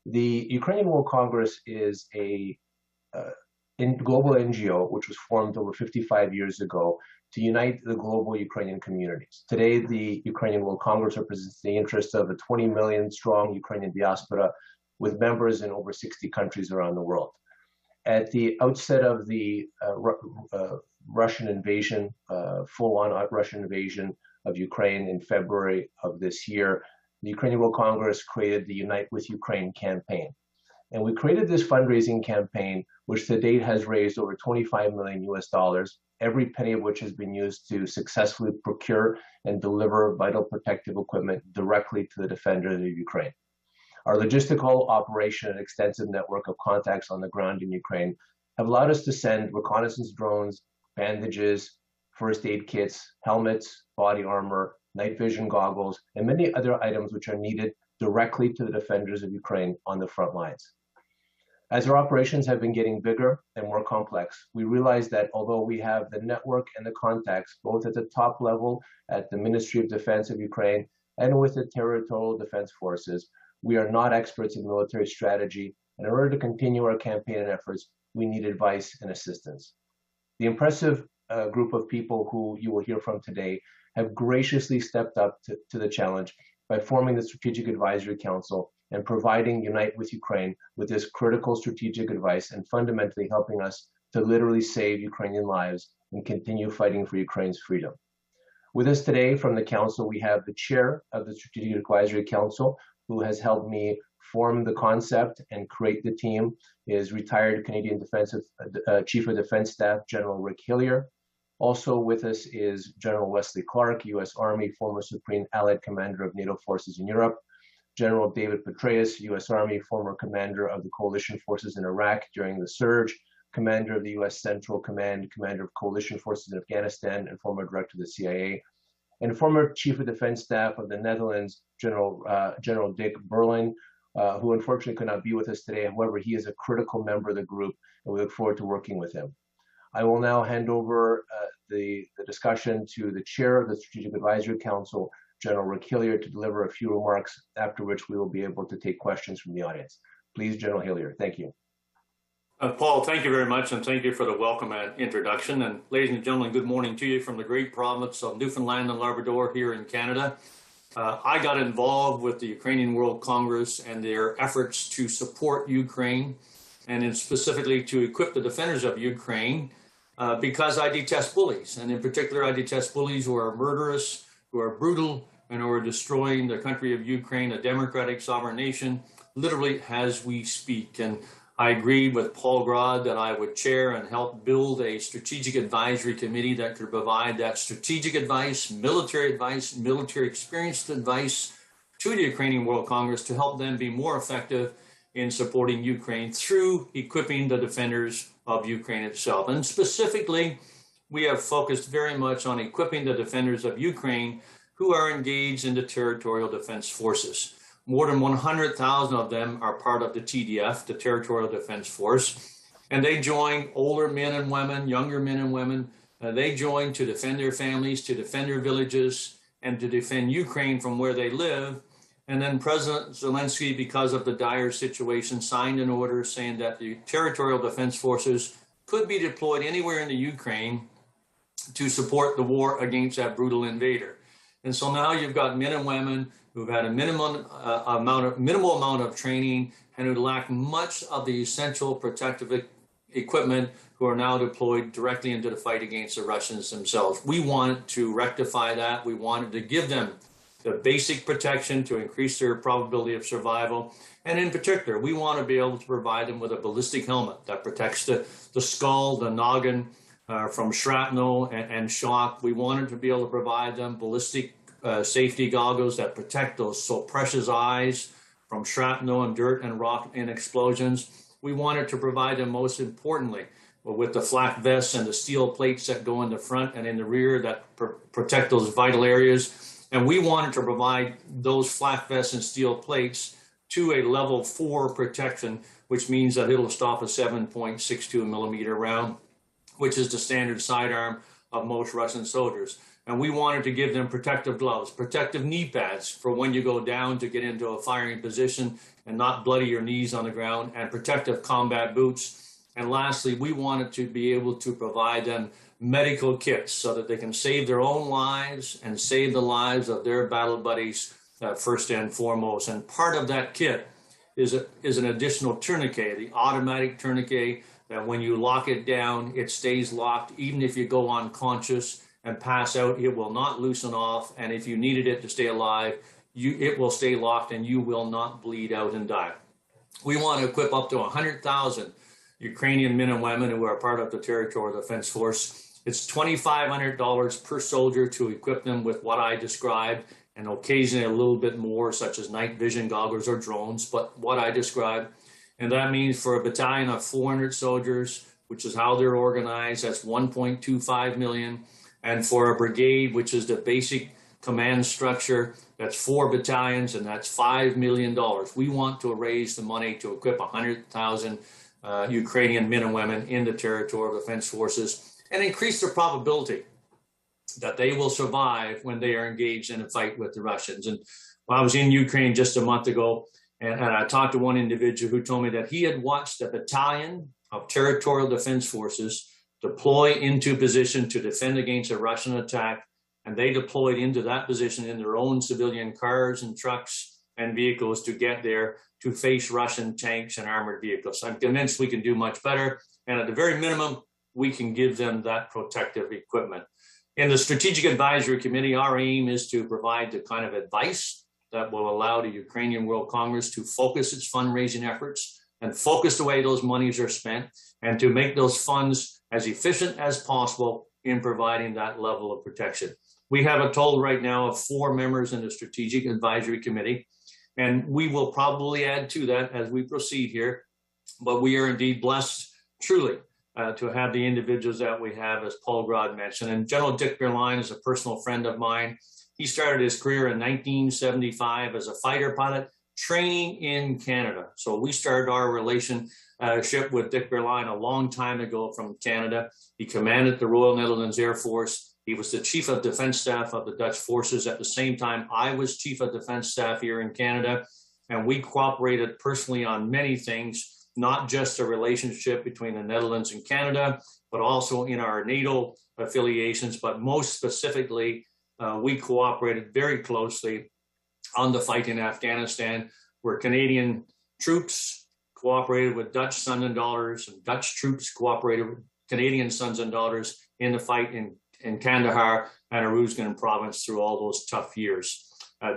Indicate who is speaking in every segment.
Speaker 1: The Ukrainian World Congress is a global NGO which was formed over 55 years ago to unite the global Ukrainian communities. Today, the Ukrainian World Congress represents the interests of a 20 million strong Ukrainian diaspora with members in over 60 countries around the world. At the outset of the Russian invasion, full-on Russian invasion of Ukraine in February of this year, the Ukrainian World Congress created the Unite with Ukraine campaign. And we created this fundraising campaign, which to date has raised over 25 million US dollars, every penny of which has been used to successfully procure and deliver vital protective equipment directly to the defenders of Ukraine. Our logistical operation and extensive network of contacts on the ground in Ukraine have allowed us to send reconnaissance drones, bandages, first aid kits, helmets, body armor, night vision goggles, and many other items which are needed directly to the defenders of Ukraine on the front lines. As our operations have been getting bigger and more complex, we realize that although we have the network and the contacts, both at the top level at the Ministry of Defense of Ukraine and with the territorial defense forces, we are not experts in military strategy, and in order to continue our campaign and efforts, we need advice and assistance. The impressive group of people who you will hear from today have graciously stepped up to the challenge by forming the Strategic Advisory Council and providing Unite with Ukraine with this critical strategic advice and fundamentally helping us to literally save Ukrainian lives and continue fighting for Ukraine's freedom. With us today from the Council, we have the Chair of the Strategic Advisory Council, who has helped me form the concept and create the team, is retired Canadian Chief of Defense Staff, General Rick Hillier. Also with us is General Wesley Clark, U.S. Army, former Supreme Allied Commander of NATO forces in Europe. General David Petraeus, U.S. Army, former Commander of the Coalition Forces in Iraq during the surge, Commander of the U.S. Central Command, Commander of Coalition Forces in Afghanistan, and former Director of the CIA. And former Chief of Defense Staff of the Netherlands, General Dick Berlijn, who unfortunately could not be with us today. However, he is a critical member of the group, and we look forward to working with him. I will now hand over the discussion to the Chair of the Strategic Advisory Council, General Rick Hillier, to deliver a few remarks, after which we will be able to take questions from the audience. Please, General Hillier, thank you.
Speaker 2: Paul, thank you very much, and thank you for the welcome and introduction. And ladies and gentlemen, good morning to you from the great province of Newfoundland and Labrador here in Canada. I got involved with the Ukrainian World Congress and their efforts to support Ukraine, and specifically to equip the defenders of Ukraine, because I detest bullies. And in particular, I detest bullies who are murderous, who are brutal, and who are destroying the country of Ukraine, a democratic sovereign nation, literally as we speak. And I agreed with Paul Grod that I would chair and help build a strategic advisory committee that could provide that strategic advice, military experienced advice to the Ukrainian World Congress to help them be more effective in supporting Ukraine through equipping the defenders of Ukraine itself. And specifically, we have focused very much on equipping the defenders of Ukraine who are engaged in the territorial defense forces. More than 100,000 of them are part of the TDF, the Territorial Defense Force, and they join older men and women, younger men and women. They join to defend their families, to defend their villages, and to defend Ukraine from where they live. And then President Zelensky, because of the dire situation, signed an order saying that the Territorial Defense Forces could be deployed anywhere in the Ukraine to support the war against that brutal invader. And so now you've got men and women who've had a minimal amount of training and who lack much of the essential protective equipment, who are now deployed directly into the fight against the Russians themselves. We wanted to rectify that. We wanted to give them the basic protection to increase their probability of survival. And in particular, we want to be able to provide them with a ballistic helmet that protects the skull, the noggin, from shrapnel and shock. We wanted to be able to provide them ballistic safety goggles that protect those so precious eyes from shrapnel and dirt and rock and explosions. We wanted to provide them, most importantly, with the flak vests and the steel plates that go in the front and in the rear that protect those vital areas. And we wanted to provide those flak vests and steel plates to a level 4 protection, which means that it'll stop a 7.62 millimeter round, which is the standard sidearm of most Russian soldiers. And we wanted to give them protective gloves, protective knee pads for when you go down to get into a firing position and not bloody your knees on the ground, and protective combat boots. And lastly, we wanted to be able to provide them medical kits so that they can save their own lives and save the lives of their battle buddies first and foremost. And part of that kit is an additional tourniquet, the automatic tourniquet, that when you lock it down, it stays locked. Even if you go unconscious and pass out, it will not loosen off. And if you needed it to stay alive, it will stay locked and you will not bleed out and die. We want to equip up to 100,000 Ukrainian men and women who are part of the Territorial Defense Force. It's $2,500 per soldier to equip them with what I described, and occasionally a little bit more, such as night vision goggles or drones, but what I described. And that means for a battalion of 400 soldiers, which is how they're organized, that's 1.25 million. And for a brigade, which is the basic command structure, that's 4 battalions, and that's $5 million. We want to raise the money to equip 100,000 Ukrainian men and women in the Territorial Defense Forces and increase the probability that they will survive when they are engaged in a fight with the Russians. And I was in Ukraine just a month ago, and I talked to one individual who told me that he had watched a battalion of Territorial Defense Forces deploy into position to defend against a Russian attack, and they deployed into that position in their own civilian cars and trucks and vehicles to get there to face Russian tanks and armored vehicles. I'm convinced we can do much better, and at the very minimum, we can give them that protective equipment. In the Strategic Advisory Committee, our aim is to provide the kind of advice that will allow the Ukrainian World Congress to focus its fundraising efforts and focus the way those monies are spent, and to make those funds as efficient as possible in providing that level of protection. We have a total right now of 4 members in the Strategic Advisory Committee, and we will probably add to that as we proceed here. But we are indeed blessed, truly, to have the individuals that we have, as Paul Grod mentioned. And General Dick Berlijn is a personal friend of mine. He started his career in 1975 as a fighter pilot, training in Canada. So we started our relationship with Dick Berlijn a long time ago from Canada. He commanded the Royal Netherlands Air Force. He was the Chief of Defense Staff of the Dutch forces. At the same time, I was Chief of Defense Staff here in Canada, and we cooperated personally on many things, not just a relationship between the Netherlands and Canada, but also in our NATO affiliations. But most specifically, we cooperated very closely on the fight in Afghanistan, where Canadian troops cooperated with Dutch sons and daughters, and Dutch troops cooperated with Canadian sons and daughters in the fight in Kandahar and Uruzgan province through all those tough years.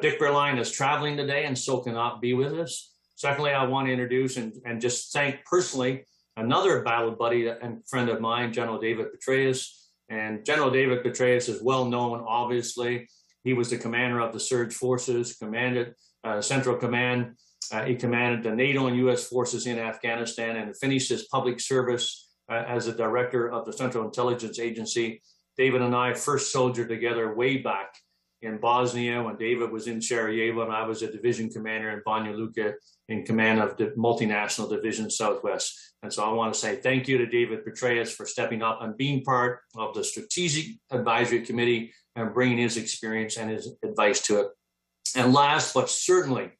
Speaker 2: Dick Berlijn is traveling today and so cannot be with us. Secondly, I want to introduce and just thank personally another battle buddy and friend of mine, General David Petraeus. And General David Petraeus is well known, obviously. He was the commander of the Surge Forces, commanded Central Command. He commanded the NATO and U.S. forces in Afghanistan, and finished his public service as a director of the Central Intelligence Agency. David and I first soldiered together way back in Bosnia when David was in Sarajevo and I was a division commander in Banja Luka in command of the multinational division Southwest. And so I want to say thank you to David Petraeus for stepping up and being part of the Strategic Advisory Committee and bringing his experience and his advice to it. And last, but certainly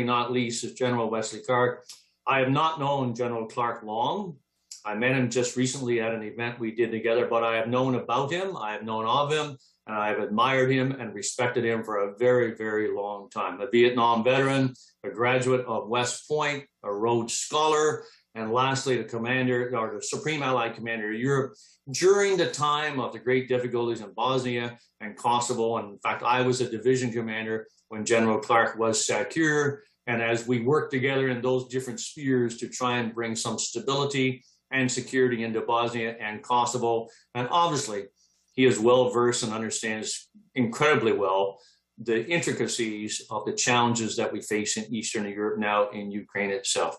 Speaker 2: not least, is General Wesley Clark. I have not known General Clark long. I met him just recently at an event we did together, but I have known about him, I have known of him, and I have admired him and respected him for a very, very long time. A Vietnam veteran, a graduate of West Point, a Rhodes Scholar, and lastly, the commander, or the Supreme Allied Commander of Europe during the time of the great difficulties in Bosnia and Kosovo. And in fact, I was a division commander when General Clark was SACEUR. And as we worked together in those different spheres to try and bring some stability and security into Bosnia and Kosovo. And obviously, he is well versed and understands incredibly well the intricacies of the challenges that we face in Eastern Europe now, in Ukraine itself.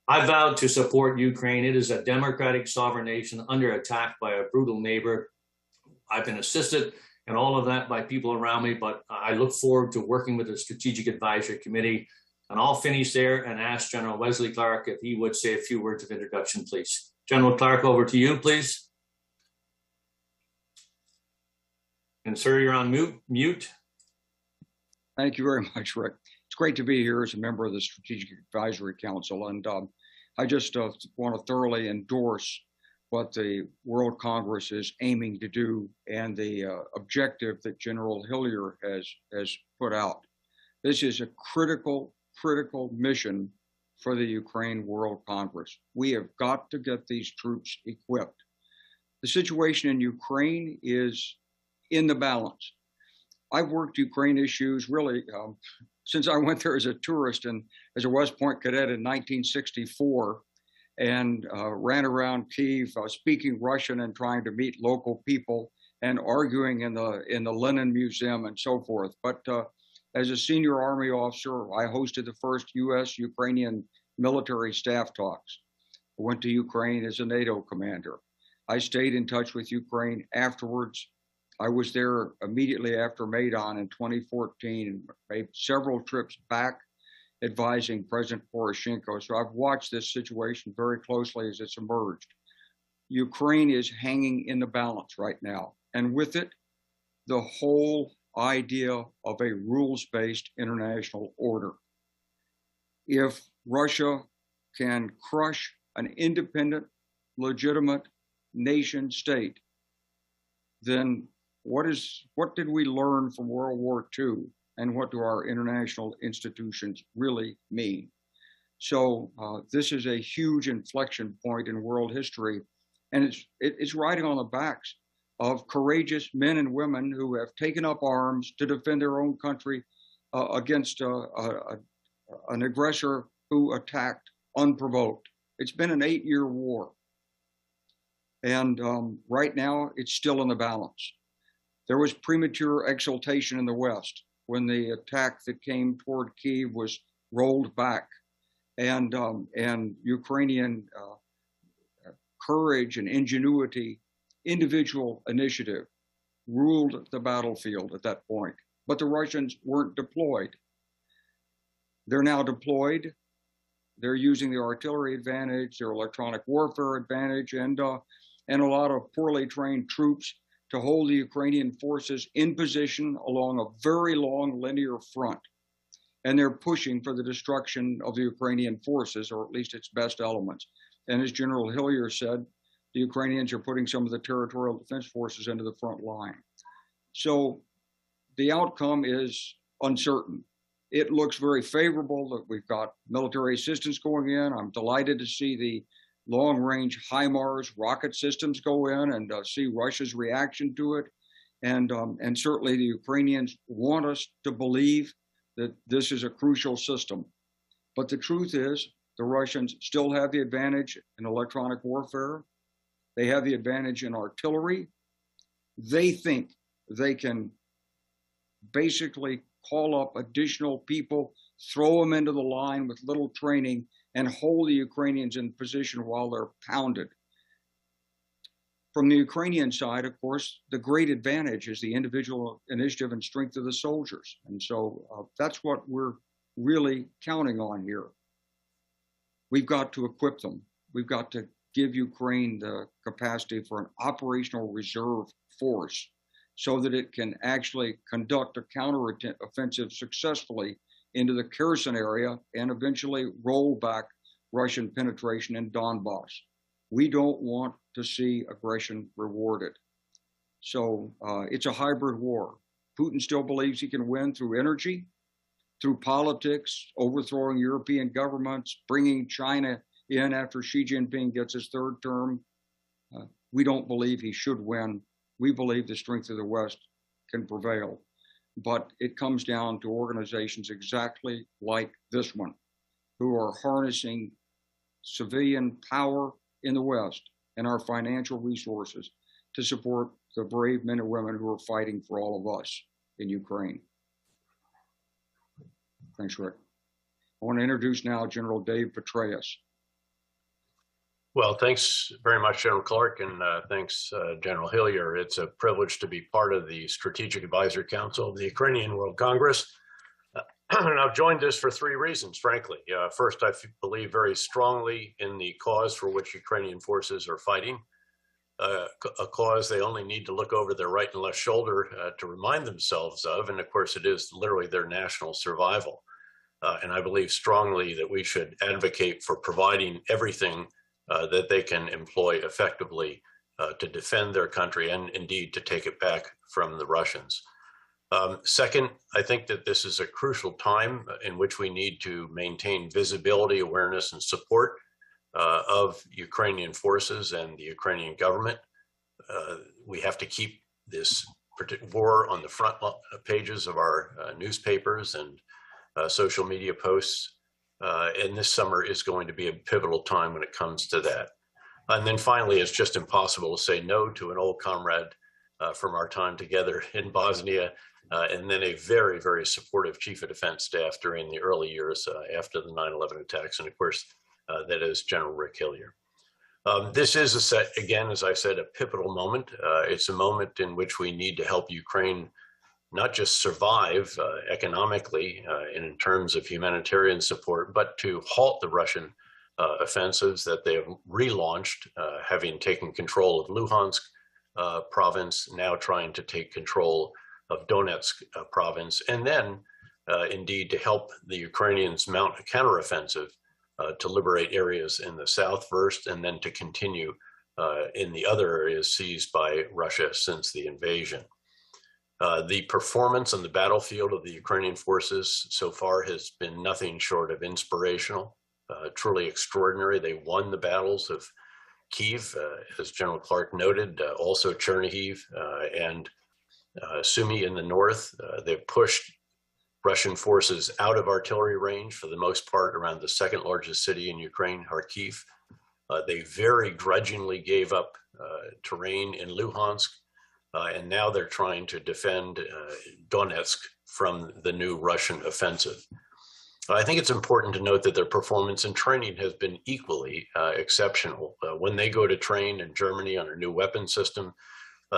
Speaker 2: I vowed to support Ukraine. It is a democratic sovereign nation under attack by a brutal neighbor. I've been assisted in all of that by people around me, but I look forward to working with the Strategic Advisory Committee. And I'll finish there and ask General Wesley Clark if he would say a few words of introduction, please. General Clark, over to you, please. And sir, you're on mute.
Speaker 3: Thank you very much, Rick. It's great to be here as a member of the Strategic Advisory Council. And I just want to thoroughly endorse what the World Congress is aiming to do and the objective that General Hillier has put out. This is a critical mission for the Ukraine World Congress. We have got to get these troops equipped. The situation in Ukraine is in the balance. I've worked Ukraine issues really since I went there as a tourist and as a West Point cadet in 1964 and ran around Kyiv speaking Russian and trying to meet local people and arguing in the Lenin Museum and so forth. But as a senior Army officer, I hosted the first U.S.-Ukrainian military staff talks. I went to Ukraine as a NATO commander. I stayed in touch with Ukraine afterwards. I was there immediately after Maidan in 2014 and made several trips back advising President Poroshenko. So I've watched this situation very closely as it's emerged. Ukraine is hanging in the balance right now. And with it, the whole idea of a rules-based international order. If Russia can crush an independent, legitimate nation state, then what did we learn from World War II, and what do our international institutions really mean? So this is a huge inflection point in world history, and it's riding on the backs of courageous men and women who have taken up arms to defend their own country against an aggressor who attacked unprovoked. It's been an 8-year war. And right now, it's still in the balance. There was premature exultation in the West when the attack that came toward Kyiv was rolled back, and Ukrainian courage and ingenuity, individual initiative ruled the battlefield at that point. But the Russians weren't deployed. They're now deployed. They're using the artillery advantage, their electronic warfare advantage, and a lot of poorly trained troops to hold the Ukrainian forces in position along a very long linear front. And they're pushing for the destruction of the Ukrainian forces, or at least its best elements. And as General Hillier said, the Ukrainians are putting some of the territorial defense forces into the front line. So the outcome is uncertain. It looks very favorable that we've got military assistance going in. I'm delighted to see the long-range HIMARS rocket systems go in and see Russia's reaction to it. And certainly the Ukrainians want us to believe that this is a crucial system. But the truth is, the Russians still have the advantage in electronic warfare. They have the advantage in artillery. They think they can basically call up additional people, throw them into the line with little training, and hold the Ukrainians in position while they're pounded. From the Ukrainian side, of course, the great advantage is the individual initiative and strength of the soldiers. And so that's what we're really counting on here. We've got to equip them. We've got to give Ukraine the capacity for an operational reserve force so that it can actually conduct a counteroffensive successfully into the Kherson area and eventually roll back Russian penetration in Donbass. We don't want to see aggression rewarded. So it's a hybrid war. Putin still believes he can win through energy, through politics, overthrowing European governments, bringing China in after Xi Jinping gets his third term. We don't believe he should win. We believe the strength of the West can prevail. But it comes down to organizations exactly like this one, who are harnessing civilian power in the West and our financial resources to support the brave men and women who are fighting for all of us in Ukraine. Thanks, Rick. I want to introduce now General Dave Petraeus.
Speaker 4: Well, thanks very much, General Clark, and thanks, General Hillier. It's a privilege to be part of the Strategic Advisory Council of the Ukrainian World Congress. And I've joined this for 3 reasons, frankly. First, I believe very strongly in the cause for which Ukrainian forces are fighting. a cause they only need to look over their right and left shoulder to remind themselves of. And of course, it is literally their national survival. And I believe strongly that we should advocate for providing everything that they can employ effectively to defend their country and indeed to take it back from the Russians. Second, I think that this is a crucial time in which we need to maintain visibility, awareness, and support of Ukrainian forces and the Ukrainian government. We have to keep this war on the front pages of our newspapers and social media posts. And this summer is going to be a pivotal time when it comes to that. And then finally, it's just impossible to say no to an old comrade from our time together in Bosnia, and then a very, very supportive chief of defense staff during the early years after the 9/11 attacks. And of course, that is General Rick Hillier. This is, again, as I said, a pivotal moment. It's a moment in which we need to help Ukraine not just survive economically and in terms of humanitarian support, but to halt the Russian offensives that they have relaunched, having taken control of Luhansk province, now trying to take control of Donetsk province, and then indeed to help the Ukrainians mount a counteroffensive to liberate areas in the south first, and then to continue in the other areas seized by Russia since the invasion. The performance on the battlefield of the Ukrainian forces so far has been nothing short of inspirational, truly extraordinary. They won the battles of Kyiv, as General Clark noted, also Chernihiv and Sumy in the north. They've pushed Russian forces out of artillery range for the most part around the second largest city in Ukraine, Kharkiv. They very grudgingly gave up terrain in Luhansk, and now they're trying to defend Donetsk from the new Russian offensive. I think it's important to note that their performance and training has been equally exceptional. When they go to train in Germany on a new weapon system,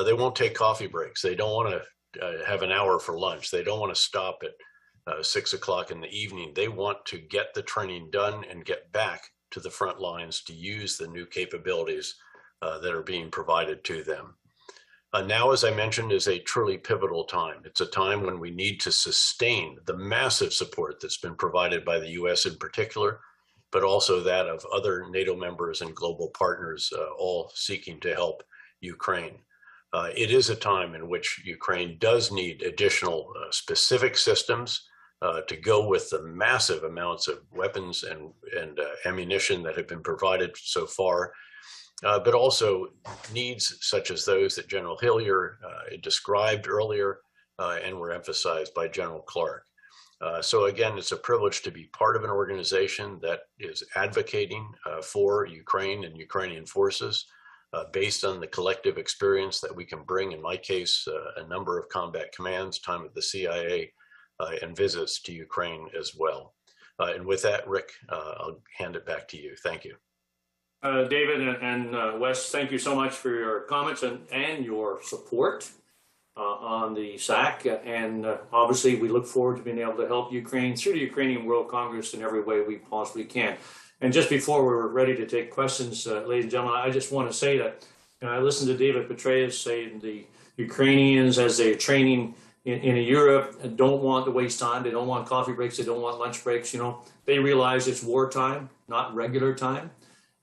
Speaker 4: they won't take coffee breaks. They don't want to have an hour for lunch. They don't want to stop at 6 o'clock in the evening. They want to get the training done and get back to the front lines to use the new capabilities that are being provided to them. Now, as I mentioned, is a truly pivotal time. It's a time when we need to sustain the massive support that's been provided by the US in particular, but also that of other NATO members and global partners, all seeking to help Ukraine. It is a time in which Ukraine does need additional specific systems to go with the massive amounts of weapons and ammunition that have been provided so far, but also needs such as those that General Hillier described earlier and were emphasized by General Clark. So again, it's a privilege to be part of an organization that is advocating for Ukraine and Ukrainian forces based on the collective experience that we can bring, in my case, a number of combat commands, time at the CIA, and visits to Ukraine as well. And with that, Rick, I'll hand it back to you. Thank you.
Speaker 2: David and Wes, thank you so much for your comments and your support on the SAC. And obviously, we look forward to being able to help Ukraine through the Ukrainian World Congress in every way we possibly can. And just before we're ready to take questions, ladies and gentlemen, I just want to say that I listened to David Petraeus say the Ukrainians, as they're training in Europe, don't want to waste time. They don't want coffee breaks. They don't want lunch breaks. You know, they realize it's wartime, not regular time,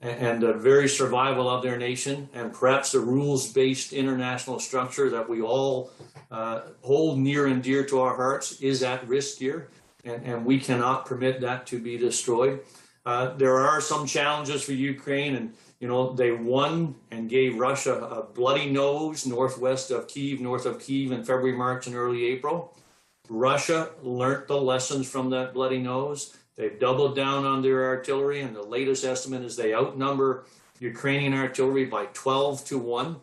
Speaker 2: and the very survival of their nation, and perhaps the rules-based international structure that we all hold near and dear to our hearts is at risk here, and we cannot permit that to be destroyed. There are some challenges for Ukraine, and you know, they won and gave Russia a bloody nose northwest of Kyiv, north of Kyiv in February, March, and early April. Russia learned the lessons from that bloody nose. They've doubled down on their artillery, and the latest estimate is they outnumber Ukrainian artillery by 12-1.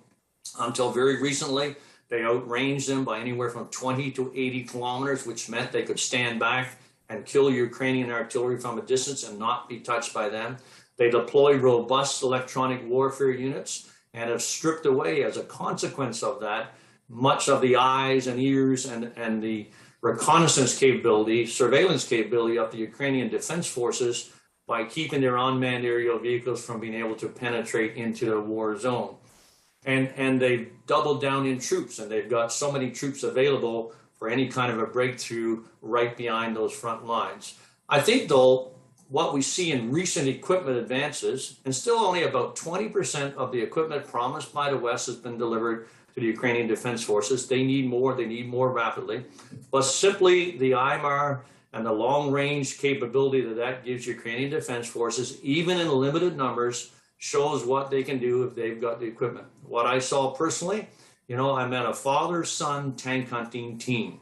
Speaker 2: Until very recently, they outranged them by anywhere from 20 to 80 kilometers, which meant they could stand back and kill Ukrainian artillery from a distance and not be touched by them. They deploy robust electronic warfare units and have stripped away, as a consequence of that, much of the eyes and ears and the reconnaissance capability, surveillance capability of the Ukrainian defense forces by keeping their unmanned aerial vehicles from being able to penetrate into the war zone. And they've doubled down in troops, and they've got so many troops available for any kind of a breakthrough right behind those front lines. I think, though, what we see in recent equipment advances, and still only about 20% of the equipment promised by the West has been delivered to the Ukrainian Defense Forces. They need more rapidly. But simply the IMAR and the long-range capability that gives Ukrainian Defense Forces, even in limited numbers, shows what they can do if they've got the equipment. What I saw personally, I met a father-son tank hunting team.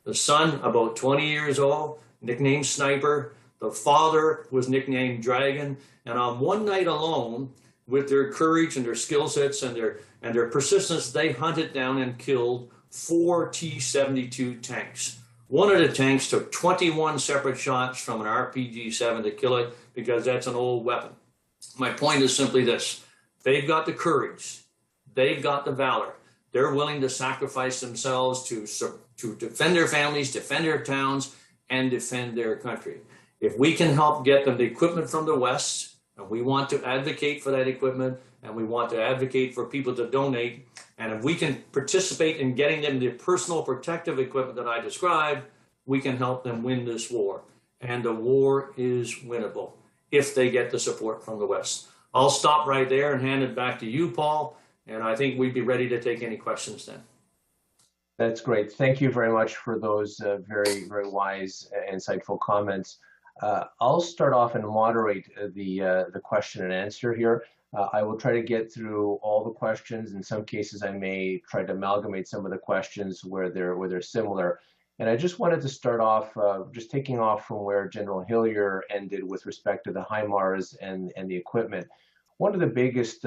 Speaker 2: The son, about 20 years old, nicknamed Sniper. The father was nicknamed Dragon. And on one night alone, with their courage and their skill sets and their persistence, they hunted down and killed 4 T-72 tanks. One of the tanks took 21 separate shots from an RPG-7 to kill it, because that's an old weapon. My point is simply this: they've got the courage, they've got the valor, they're willing to sacrifice themselves to defend their families, defend their towns, and defend their country. If we can help get them the equipment from the West, and we want to advocate for that equipment, and we want to advocate for people to donate, and if we can participate in getting them the personal protective equipment that I described, we can help them win this war. And the war is winnable if they get the support from the West. I'll stop right there and hand it back to you, Paul, and I think we'd be ready to take any questions then.
Speaker 1: That's great. Thank you very much for those very, very wise, insightful comments. I'll start off and moderate the question and answer here. I will try to get through all the questions. In some cases, I may try to amalgamate some of the questions where they're similar. And I just wanted to start off, just taking off from where General Hillier ended with respect to the HIMARS and the equipment. One of the biggest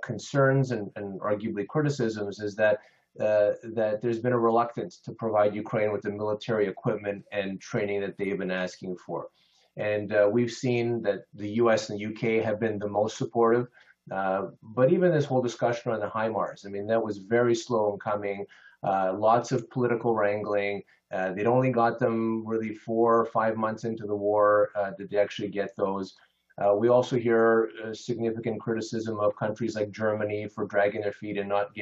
Speaker 1: concerns and arguably criticisms is that there's been a reluctance to provide Ukraine with the military equipment and training that they've been asking for. And we've seen that the US and the UK have been the most supportive. But even this whole discussion on the HIMARS, I mean, that was very slow in coming. Lots of political wrangling. They'd only got them really 4 or 5 months into the war did they actually get those. We also hear significant criticism of countries like Germany for dragging their feet and not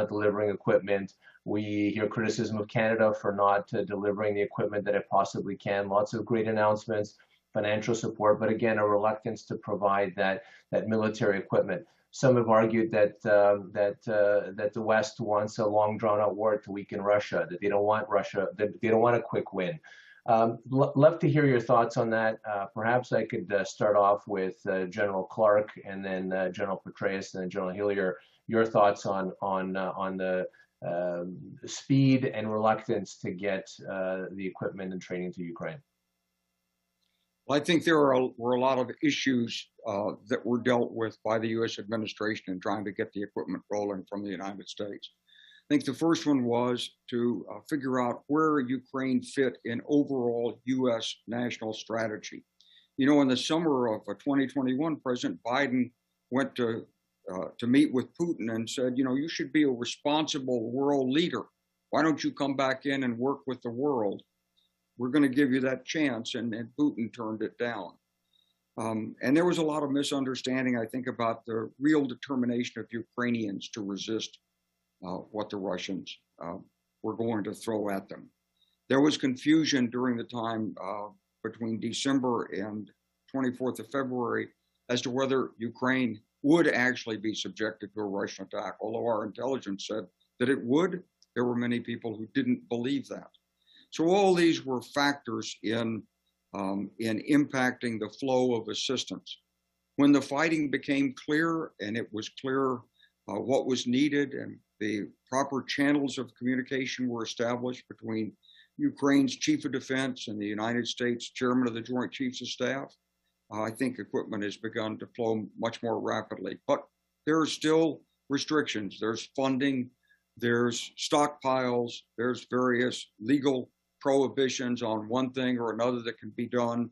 Speaker 1: delivering equipment. We hear criticism of Canada for not delivering the equipment that it possibly can. Lots of great announcements, financial support, but again, a reluctance to provide that military equipment. Some have argued that the West wants a long, drawn-out war to weaken Russia. That they don't want Russia. That they don't want a quick win. Love to hear your thoughts on that. Perhaps I could start off with General Clark, and then General Petraeus, and then General Hillier. Your thoughts on the speed and reluctance to get the equipment and training to Ukraine.
Speaker 3: Well, I think there were a lot of issues that were dealt with by the U.S. administration in trying to get the equipment rolling from the United States. I think the first one was to figure out where Ukraine fit in overall U.S. national strategy. In the summer of 2021, President Biden went to meet with Putin and said, you should be a responsible world leader. Why don't you come back in and work with the world? We're going to give you that chance. And Putin turned it down. And there was a lot of misunderstanding, I think, about the real determination of Ukrainians to resist what the Russians were going to throw at them. There was confusion during the time between December and 24th of February as to whether Ukraine would actually be subjected to a Russian attack. Although our intelligence said that it would, there were many people who didn't believe that. So all these were factors in impacting the flow of assistance. When the fighting became clear and it was clear what was needed and the proper channels of communication were established between Ukraine's Chief of Defense and the United States Chairman of the Joint Chiefs of Staff, I think equipment has begun to flow much more rapidly. But there are still restrictions. There's funding, there's stockpiles, there's various legal prohibitions on one thing or another that can be done.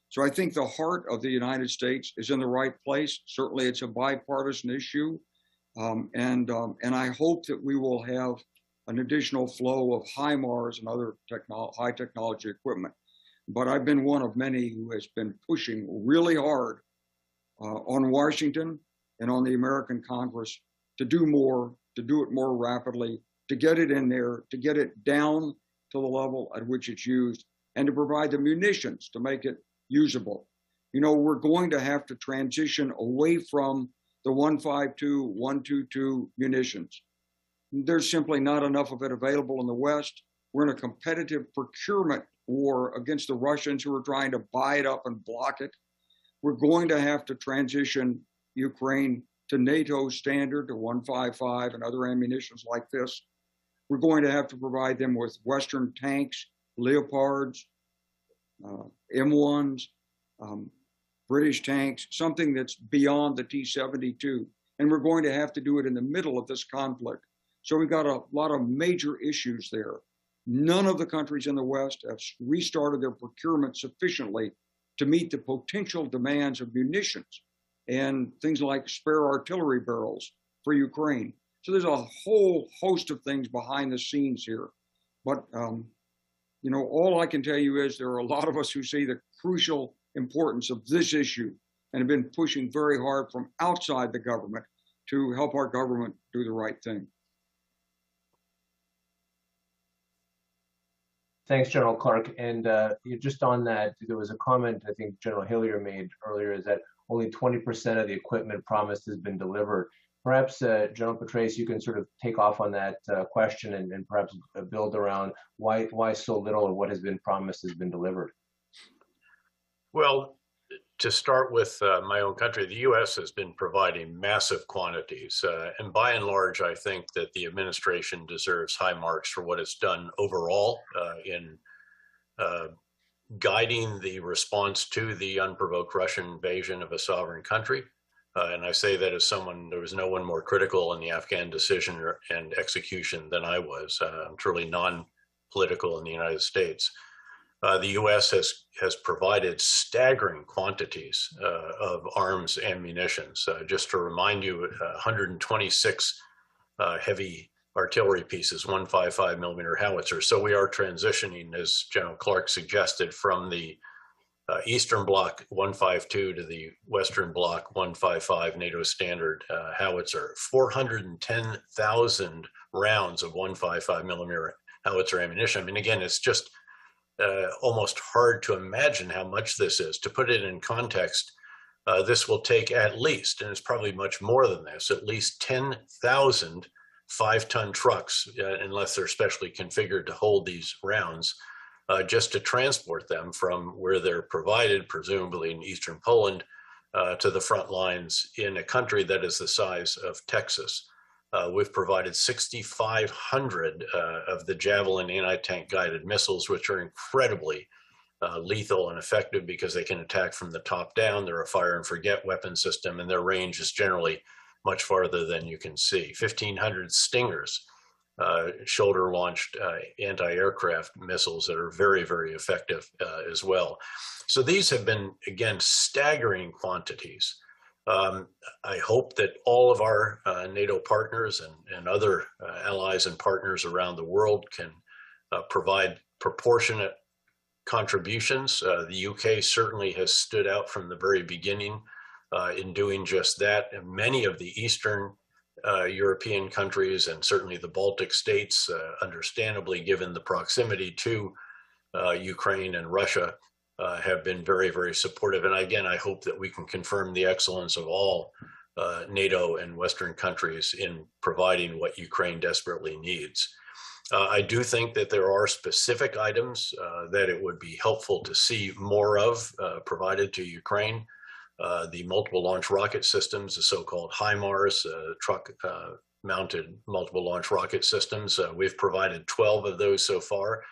Speaker 3: So I think the heart of the United States is in the right place. Certainly it's a bipartisan issue. And I hope that we will have an additional flow of HIMARS and other high technology equipment. But I've been one of many who has been pushing really hard on Washington and on the American Congress to do more, to do it more rapidly, to get it in there, to get it down to the level at which it's used, and to provide the munitions to make it usable. You know, we're going to have to transition away from the 152, 122 munitions. There's simply not enough of it available in the West. We're in a competitive procurement war against the Russians who are trying to buy it up and block it. We're going to have to transition Ukraine to NATO standard, to 155 and other ammunitions like this. We're going to have to provide them with Western tanks, Leopards, M1s, British tanks, something that's beyond the T-72. And we're going to have to do it in the middle of this conflict. So we've got a lot of major issues there. None of the countries in the West have restarted their procurement sufficiently to meet the potential demands of munitions and things like spare artillery barrels for Ukraine. So there's a whole host of things behind the scenes here. But, you know, all I can tell you is there are a lot of us who see the crucial importance of this issue and have been pushing very hard from outside the government to help our government do the right thing.
Speaker 1: Thanks, General Clark. And just on that, there was a comment I think General Hillier made earlier, is that only 20% of the equipment promised has been delivered. Perhaps, General Petraeus, you can sort of take off on that question and perhaps build around why so little of what has been promised has been delivered.
Speaker 4: Well, to start with my own country, the U.S. has been providing massive quantities. And by and large, I think that the administration deserves high marks for what it's done overall in guiding the response to the unprovoked Russian invasion of a sovereign country. And I say that as someone, there was no one more critical in the Afghan decision and execution than I was. I'm truly non-political in the United States. The U.S. has provided staggering quantities of arms and munitions. Just to remind you, 126 heavy artillery pieces, 155 millimeter howitzers. So we are transitioning, as General Clark suggested, from the Eastern Bloc 152 to the Western Bloc 155 NATO standard howitzer. 410,000 rounds of 155 millimeter howitzer ammunition. I mean, again, it's just almost hard to imagine how much this is. To put it in context, this will take at least, and it's probably much more than this, at least 10,000 5-ton trucks, unless they're specially configured to hold these rounds, just to transport them from where they're provided, presumably in eastern Poland, to the front lines in a country that is the size of Texas. We've provided 6,500 of the Javelin anti-tank guided missiles, which are incredibly lethal and effective because they can attack from the top down. They're a fire and forget weapon system, and their range is generally much farther than you can see. 1,500 Stingers, shoulder-launched anti-aircraft missiles that are very, very effective as well. So these have been, again, staggering quantities. I hope that all of our NATO partners and other allies and partners around the world can provide proportionate contributions. The UK certainly has stood out from the very beginning in doing just that. And many of the Eastern European countries and certainly the Baltic states, understandably given the proximity to Ukraine and Russia, have been very, very supportive. And again, I hope that we can confirm the excellence of all NATO and Western countries in providing what Ukraine desperately needs. I do think that there are specific items that it would be helpful to see more of provided to Ukraine. The multiple launch rocket systems, the so-called HIMARS, truck-mounted multiple launch rocket systems. We've provided 12 of those so far.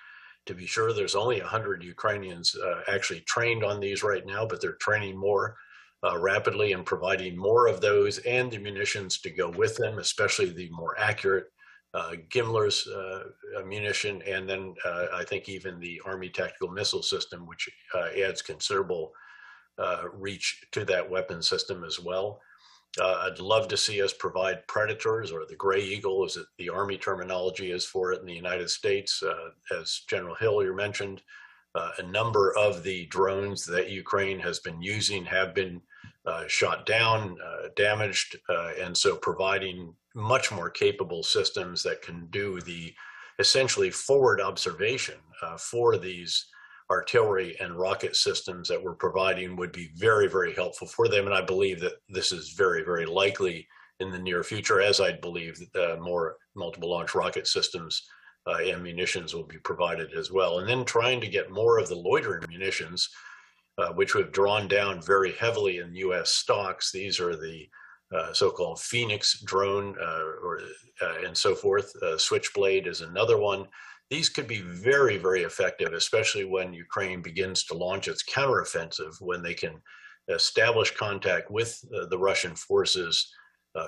Speaker 4: To be sure, there's only 100 Ukrainians actually trained on these right now, but they're training more rapidly and providing more of those and the munitions to go with them, especially the more accurate Gimler's munition, and then I think even the Army Tactical Missile System, which adds considerable reach to that weapon system as well. I'd love to see us provide Predators, or the Gray Eagle, as the Army terminology is for it in the United States. As General Hillier mentioned, a number of the drones that Ukraine has been using have been shot down, damaged, and so providing much more capable systems that can do the essentially forward observation for these artillery and rocket systems that we're providing would be very, very helpful for them. And I believe that this is very, very likely in the near future, as I believe that more multiple launch rocket systems and munitions will be provided as well. And then trying to get more of the loitering munitions, which we've drawn down very heavily in US stocks. These are the so-called Phoenix drone and so forth. Switchblade is another one. These could be very, very effective, especially when Ukraine begins to launch its counteroffensive, when they can establish contact with the Russian forces,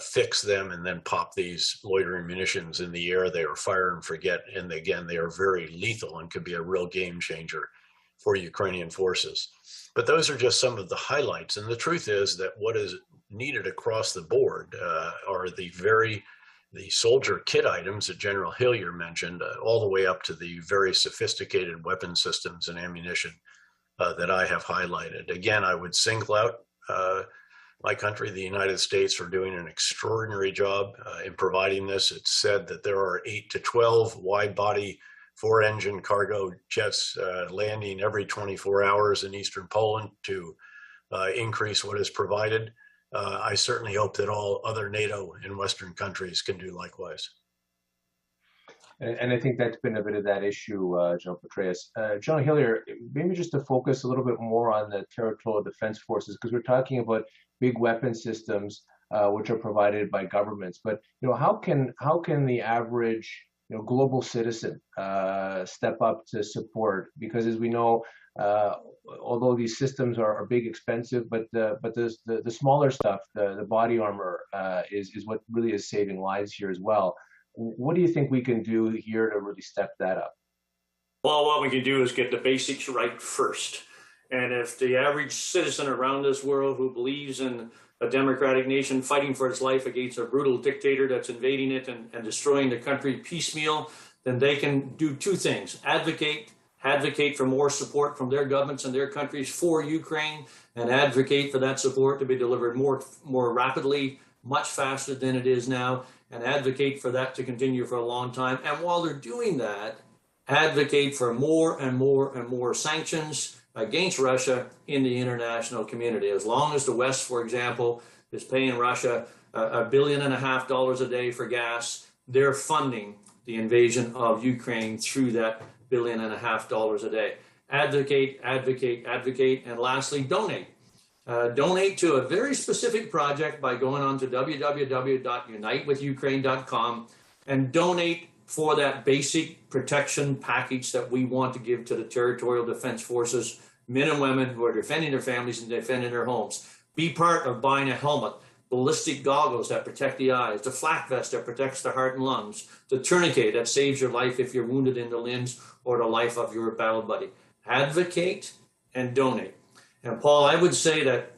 Speaker 4: fix them, and then pop these loitering munitions in the air. They are fire and forget. And again, they are very lethal and could be a real game changer for Ukrainian forces. But those are just some of the highlights. And the truth is that what is needed across the board are the soldier kit items that General Hillier mentioned, all the way up to the very sophisticated weapon systems and ammunition that I have highlighted. Again, I would single out my country, the United States, for doing an extraordinary job in providing this. It's said that there are 8 to 12 wide-body 4-engine cargo jets landing every 24 hours in eastern Poland to increase what is provided. I certainly hope that all other NATO and Western countries can do likewise.
Speaker 1: And I think that's been a bit of that issue, General Petraeus. General Hillier, maybe just to focus a little bit more on the territorial defense forces, because we're talking about big weapon systems which are provided by governments. But how can the average global citizen step up to support? Because as we know, although these systems are big, expensive, but the smaller stuff, the body armor, is what really is saving lives here as well. What do you think we can do here to really step that up?
Speaker 2: Well, what we can do is get the basics right first. And if the average citizen around this world who believes in a democratic nation fighting for its life against a brutal dictator that's invading it and destroying the country piecemeal, then they can do two things: advocate for more support from their governments and their countries for Ukraine, and advocate for that support to be delivered more rapidly, much faster than it is now, and advocate for that to continue for a long time. And while they're doing that, advocate for more and more and more sanctions against Russia in the international community. As long as the West, for example, is paying Russia $1.5 billion a day for gas, they're funding the invasion of Ukraine through that $1.5 billion a day. Advocate, advocate, advocate, and lastly, donate. Donate to a very specific project by going on to www.unitewithukraine.com and donate for that basic protection package that we want to give to the territorial defense forces, men and women who are defending their families and defending their homes. Be part of buying a helmet, ballistic goggles that protect the eyes, the flak vest that protects the heart and lungs, the tourniquet that saves your life if you're wounded in the limbs or the life of your battle buddy. Advocate and donate. And Paul, I would say that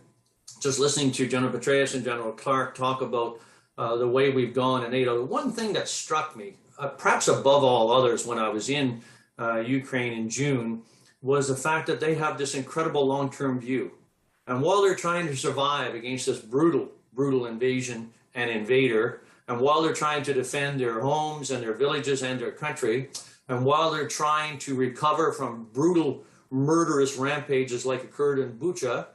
Speaker 2: just listening to General Petraeus and General Clark talk about the way we've gone in NATO, one thing that struck me, perhaps above all others when I was in Ukraine in June, was the fact that they have this incredible long-term view. And while they're trying to survive against this brutal invasion and invader, and while they're trying to defend their homes and their villages and their country, and while they're trying to recover from brutal, murderous rampages like occurred in Bucha,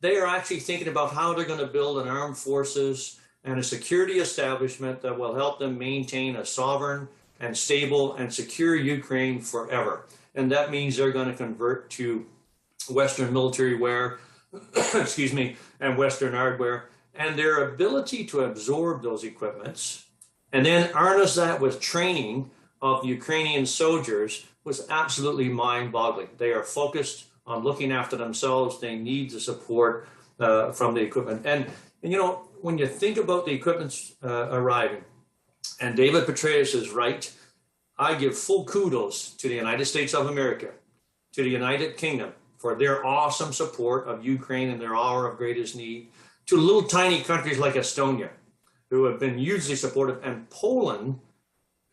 Speaker 2: they are actually thinking about how they're going to build an armed forces and a security establishment that will help them maintain a sovereign and stable and secure Ukraine forever. And that means they're going to convert to Western military wear, excuse me, and Western hardware. And their ability to absorb those equipments and then harness that with training of Ukrainian soldiers was absolutely mind-boggling. They are focused on looking after themselves. They need the support from the equipment. And when you think about the equipment arriving, and David Petraeus is right, I give full kudos to the United States of America, to the United Kingdom for their awesome support of Ukraine in their hour of greatest need, to little tiny countries like Estonia, who have been hugely supportive, and Poland,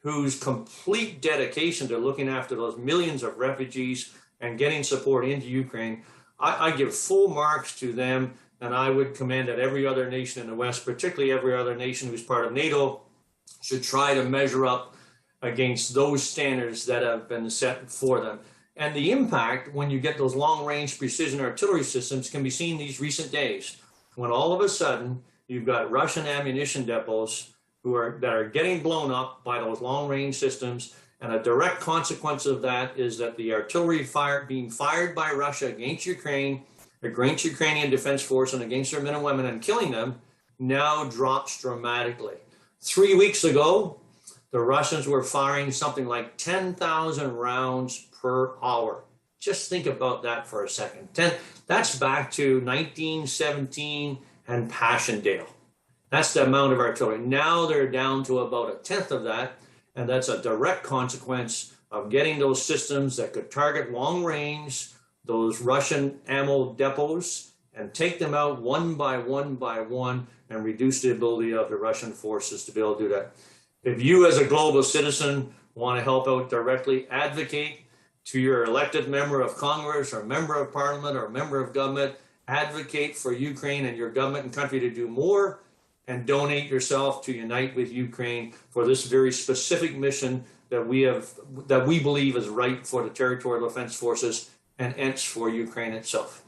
Speaker 2: whose complete dedication to looking after those millions of refugees and getting support into Ukraine. I give full marks to them, and I would commend that every other nation in the West, particularly every other nation who's part of NATO should try to measure up against those standards that have been set for them. And the impact when you get those long-range precision artillery systems can be seen these recent days, when all of a sudden you've got Russian ammunition depots that are getting blown up by those long-range systems. And a direct consequence of that is that the artillery being fired by Russia against Ukraine, against Ukrainian Defense Force and against their men and women and killing them now drops dramatically. 3 weeks ago, the Russians were firing something like 10,000 rounds per hour. Just think about that for a second. That's back to 1917 and Passchendaele. That's the amount of artillery. Now they're down to about a tenth of that, and that's a direct consequence of getting those systems that could target long range, those Russian ammo depots, and take them out one by one, and reduce the ability of the Russian forces to be able to do that. If you as a global citizen want to help out directly, advocate to your elected member of Congress or member of parliament or member of government, advocate for Ukraine and your government and country to do more, and donate yourself to unite with Ukraine for this very specific mission that we believe is right for the territorial defense forces and hence for Ukraine itself.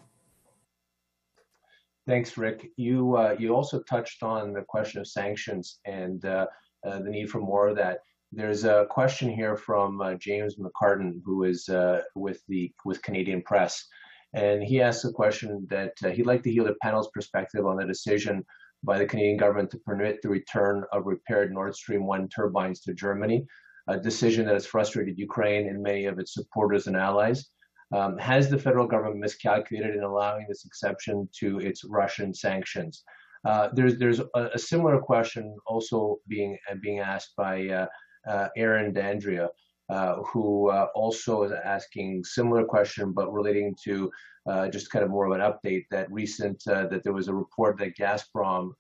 Speaker 1: Thanks, Rick. You also touched on the question of sanctions and the need for more of that. There's a question here from James McCartan, who is with Canadian Press, and he asks a question that he'd like to hear the panel's perspective on the decision by the Canadian government to permit the return of repaired Nord Stream 1 turbines to Germany, a decision that has frustrated Ukraine and many of its supporters and allies. Has the federal government miscalculated in allowing this exception to its Russian sanctions? There's a similar question also being asked by Aaron D'Andrea, who also is asking similar question, but relating to just kind of more of an update that there was a report that Gazprom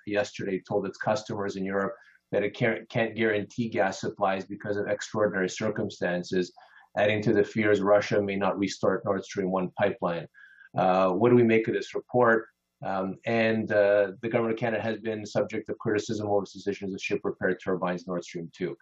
Speaker 1: yesterday told its customers in Europe that it can't guarantee gas supplies because of extraordinary circumstances, adding to the fears Russia may not restart Nord Stream 1 pipeline. What do we make of this report? The government of Canada has been subject to criticism over its decisions to ship repaired turbines Nord Stream 2.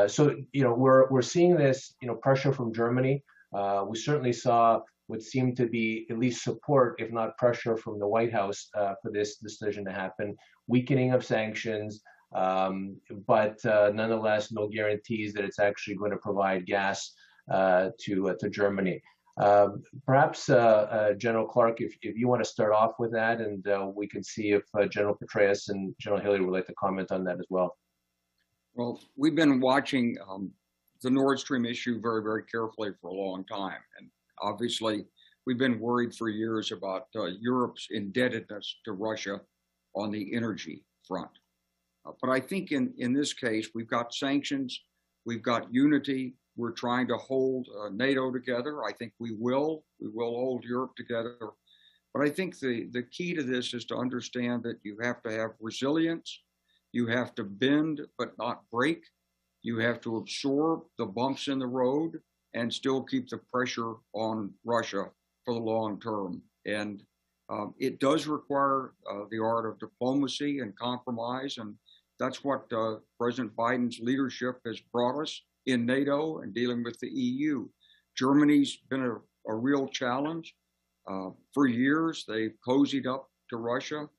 Speaker 1: So we're seeing this pressure from Germany. We certainly saw what seemed to be at least support, if not pressure, from the White House for this decision to happen. Weakening of sanctions, but nonetheless, no guarantees that it's actually going to provide gas to Germany. Perhaps General Clark, if you want to start off with that, and we can see if General Petraeus and General Hillier would like to comment on that as well.
Speaker 3: Well, we've been watching the Nord Stream issue very, very carefully for a long time. And obviously, we've been worried for years about Europe's indebtedness to Russia on the energy front. But I think in this case, we've got sanctions, we've got unity, we're trying to hold NATO together. I think we will hold Europe together. But I think the key to this is to understand that you have to have resilience. You have to bend but not break. You have to absorb the bumps in the road and still keep the pressure on Russia for the long term. And it does require the art of diplomacy and compromise. And that's what President Biden's leadership has brought us in NATO and dealing with the EU. Germany's been a real challenge. For years, they've cozied up to Russia.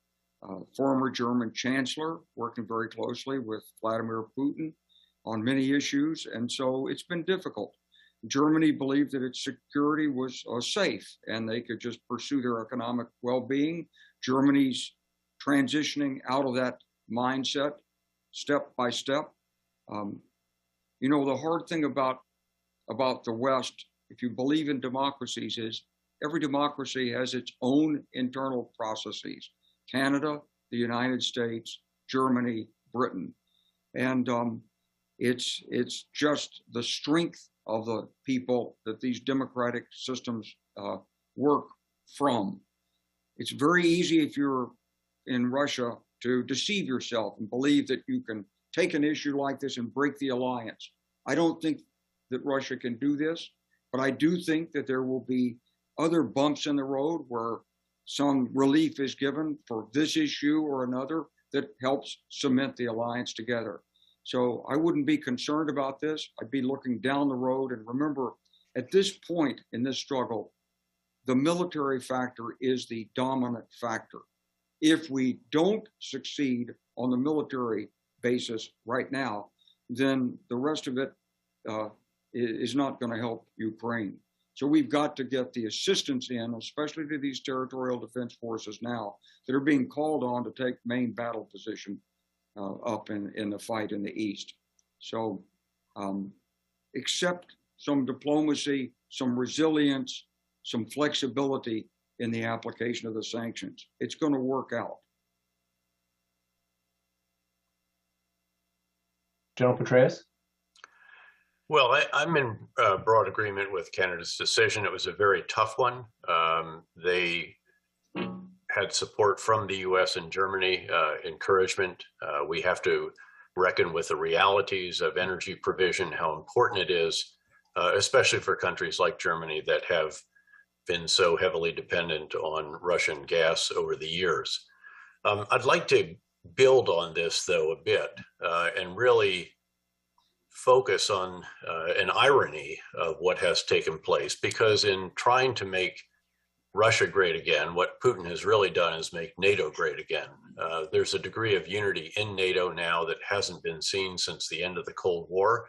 Speaker 3: Former German Chancellor working very closely with Vladimir Putin on many issues. And so it's been difficult. Germany believed that its security was safe and they could just pursue their economic well-being. Germany's transitioning out of that mindset step by step. The hard thing about the West, if you believe in democracies, is every democracy has its own internal processes. Canada, the United States, Germany, Britain. And it's just the strength of the people that these democratic systems work from. It's very easy if you're in Russia to deceive yourself and believe that you can take an issue like this and break the alliance. I don't think that Russia can do this, but I do think that there will be other bumps in the road where some relief is given for this issue or another that helps cement the alliance together. So I wouldn't be concerned about this. I'd be looking down the road. And remember, at this point in this struggle, the military factor is the dominant factor. If we don't succeed on the military basis right now, then the rest of it is not going to help Ukraine. So we've got to get the assistance in, especially to these territorial defense forces now that are being called on to take main battle position up in the fight in the east. So accept some diplomacy, some resilience, some flexibility in the application of the sanctions. It's going to work out.
Speaker 1: General Petraeus?
Speaker 4: Well, I'm in broad agreement with Canada's decision. It was a very tough one. They had support from the US and Germany, encouragement. We have to reckon with the realities of energy provision, how important it is, especially for countries like Germany that have been so heavily dependent on Russian gas over the years. I'd like to build on this, though, a bit and really focus on an irony of what has taken place, because in trying to make Russia great again, what Putin has really done is make NATO great again. There's a degree of unity in NATO now that hasn't been seen since the end of the Cold War.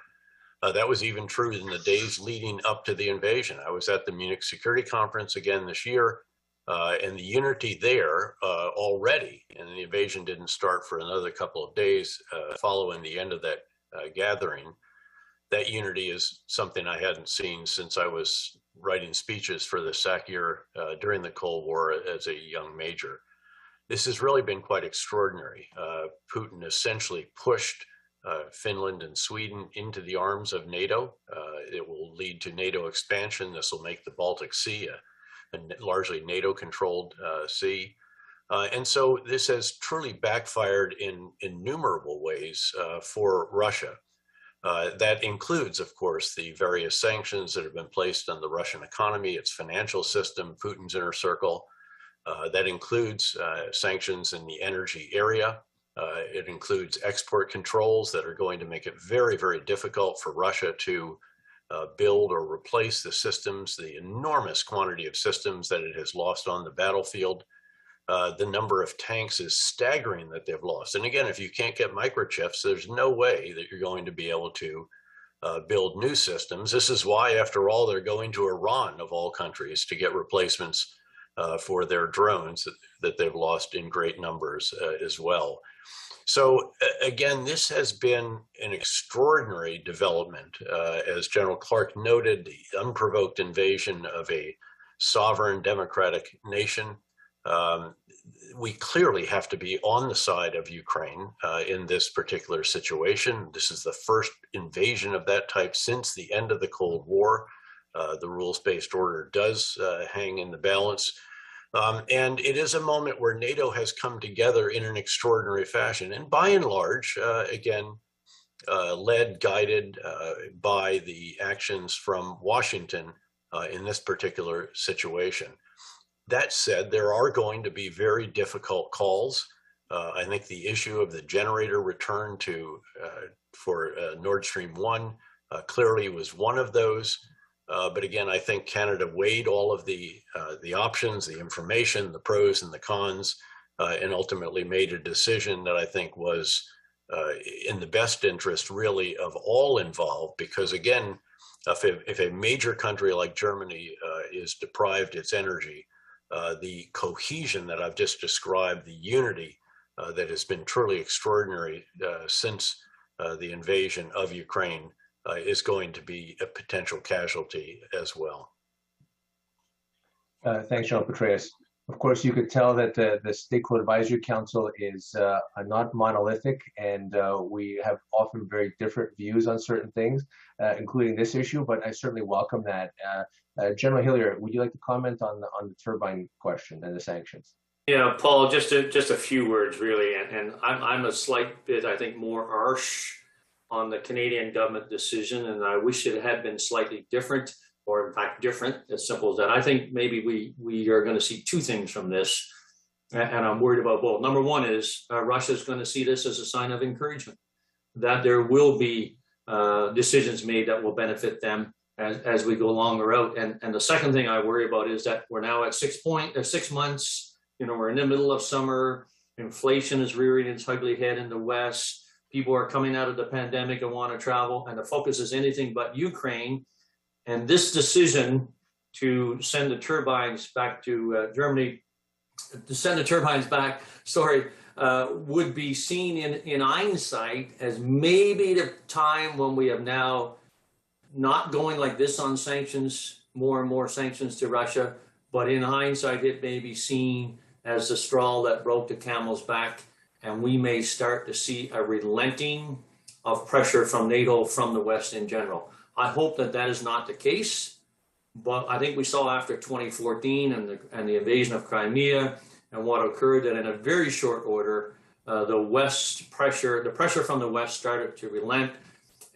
Speaker 4: That was even true in the days leading up to the invasion. I was at the Munich Security Conference again this year, and the unity there already, and the invasion didn't start for another couple of days following the end of that gathering. That unity is something I hadn't seen since I was writing speeches for the SAC year during the Cold War as a young major. This has really been quite extraordinary. Putin essentially pushed Finland and Sweden into the arms of NATO. It will lead to NATO expansion. This will make the Baltic Sea a largely NATO-controlled sea. And so this has truly backfired in innumerable ways for Russia. That includes, of course, the various sanctions that have been placed on the Russian economy, its financial system, Putin's inner circle. That includes sanctions in the energy area. It includes export controls that are going to make it very, very difficult for Russia to build or replace the systems, the enormous quantity of systems that it has lost on the battlefield. The number of tanks is staggering that they've lost. And again, if you can't get microchips, there's no way that you're going to be able to build new systems. This is why, after all, they're going to Iran, of all countries, to get replacements for their drones that they've lost in great numbers as well. So again, this has been an extraordinary development. As General Clark noted, the unprovoked invasion of a sovereign democratic nation. We clearly have to be on the side of Ukraine in this particular situation. This is the first invasion of that type since the end of the Cold War. The rules-based order does hang in the balance. And it is a moment where NATO has come together in an extraordinary fashion. And by and large, again, led, guided by the actions from Washington in this particular situation. That said, there are going to be very difficult calls. I think the issue of the generator return for Nord Stream 1 clearly was one of those. But again, I think Canada weighed all of the options, the information, the pros and the cons, and ultimately made a decision that I think was in the best interest, really, of all involved. Because again, if a major country like Germany is deprived its energy, the cohesion that I've just described, the unity that has been truly extraordinary since the invasion of Ukraine is going to be a potential casualty as well.
Speaker 1: Thanks, General Petraeus. Of course, you could tell that the Stakeholder Advisory Council is not monolithic, and we have often very different views on certain things, including this issue, but I certainly welcome that. General Hillier, would you like to comment on the turbine question and the sanctions?
Speaker 2: Yeah, Paul, just a few words, really, and I'm a slight bit, I think, more harsh on the Canadian government decision, and I wish it had been slightly different, or in fact different, as simple as that. I think maybe we are going to see two things from this, and I'm worried about both. Number one is Russia is going to see this as a sign of encouragement. that there will be decisions made that will benefit them as we go along the route. And the second thing I worry about is that we're now at 6 months. We're in the middle of summer. Inflation is rearing its ugly head in the West. People are coming out of the pandemic and want to travel, and the focus is anything but Ukraine. And this decision to send the turbines back to Germany, would be seen in hindsight as maybe the time when we have now not going like this on sanctions, more and more sanctions to Russia, but in hindsight, it may be seen as the straw that broke the camel's back, and we may start to see a relenting of pressure from NATO, from the West in general. I hope that that is not the case, but I think we saw after 2014 and the invasion of Crimea and what occurred, that in a very short order, the pressure from the West started to relent,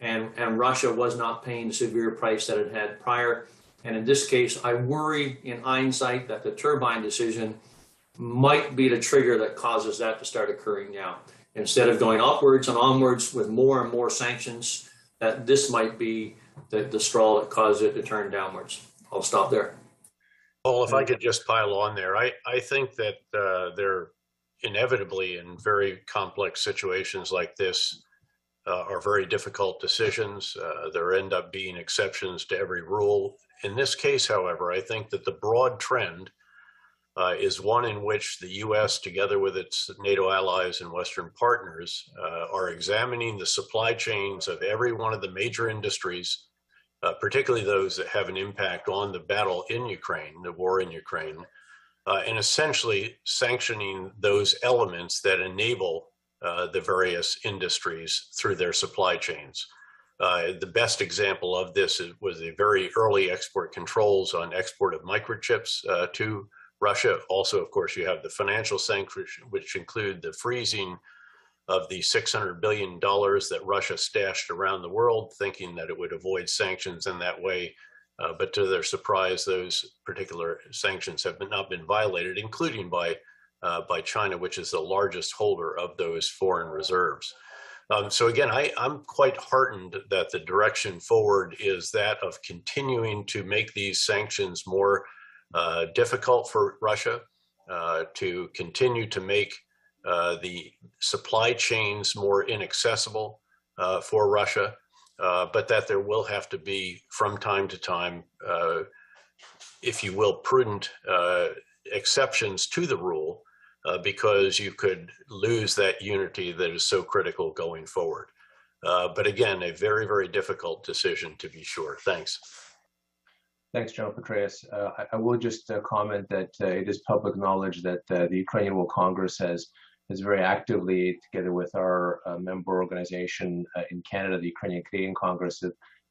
Speaker 2: and Russia was not paying the severe price that it had prior. And in this case, I worry in hindsight that the turbine decision might be the trigger that causes that to start occurring now. Instead of going upwards and onwards with more and more sanctions, that this might be the straw that caused it to turn downwards. I'll stop there.
Speaker 4: Well, if I could just pile on there, I think that there inevitably in very complex situations like this are very difficult decisions. There end up being exceptions to every rule. In this case, however, I think that the broad trend is one in which the U.S., together with its NATO allies and Western partners, are examining the supply chains of every one of the major industries, particularly those that have an impact on the battle in Ukraine, the war in Ukraine, and essentially sanctioning those elements that enable the various industries through their supply chains. The best example of this was the very early export controls on export of microchips to Russia. Also, of course, you have the financial sanctions, which include the freezing of the $600 billion that Russia stashed around the world, thinking that it would avoid sanctions in that way. But to their surprise, those particular sanctions have not been violated, including by China, which is the largest holder of those foreign reserves. So again, I'm quite heartened that the direction forward is that of continuing to make these sanctions more difficult for Russia, to continue to make the supply chains more inaccessible for Russia, but that there will have to be, from time to time, if you will, prudent exceptions to the rule, because you could lose that unity that is so critical going forward. But again, a very, very difficult decision, to be sure. Thanks.
Speaker 1: Thanks, General Petraeus. I will just comment that it is public knowledge that the Ukrainian World Congress has very actively, together with our member organization in Canada, the Ukrainian Canadian Congress,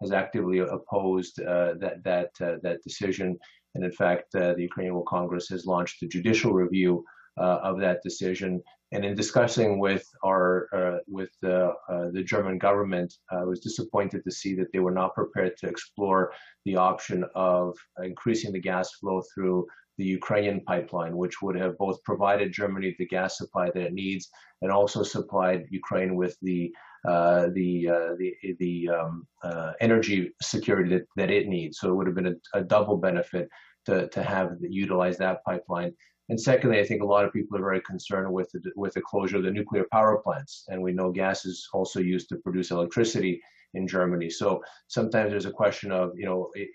Speaker 1: has actively opposed that decision. And in fact, the Ukrainian World Congress has launched a judicial review of that decision. And in discussing with the German government, I was disappointed to see that they were not prepared to explore the option of increasing the gas flow through the Ukrainian pipeline, which would have both provided Germany the gas supply that it needs and also supplied Ukraine with the energy security that it needs. So it would have been a double benefit to utilize that pipeline. And secondly, I think a lot of people are very concerned with the closure of the nuclear power plants. And we know gas is also used to produce electricity in Germany. So sometimes there's a question of,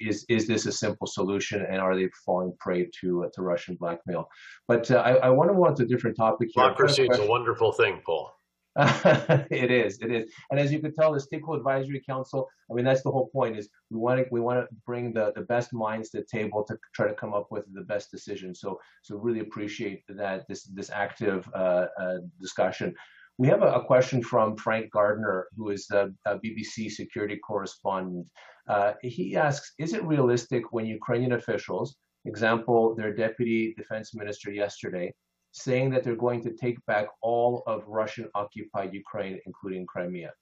Speaker 1: is this a simple solution, and are they falling prey to Russian blackmail? But I want to go on to a different topic here.
Speaker 4: Democracy is a wonderful thing, Paul.
Speaker 1: It is. And as you could tell, the Stakeholder Advisory Council, I mean, that's the whole point, is we want to bring the best minds to the table to try to come up with the best decision. So really appreciate that this active discussion. We have a question from Frank Gardner, who is the BBC security correspondent. He asks, is it realistic when Ukrainian officials, example, their deputy defense minister yesterday, saying that they're going to take back all of Russian-occupied Ukraine, including Crimea?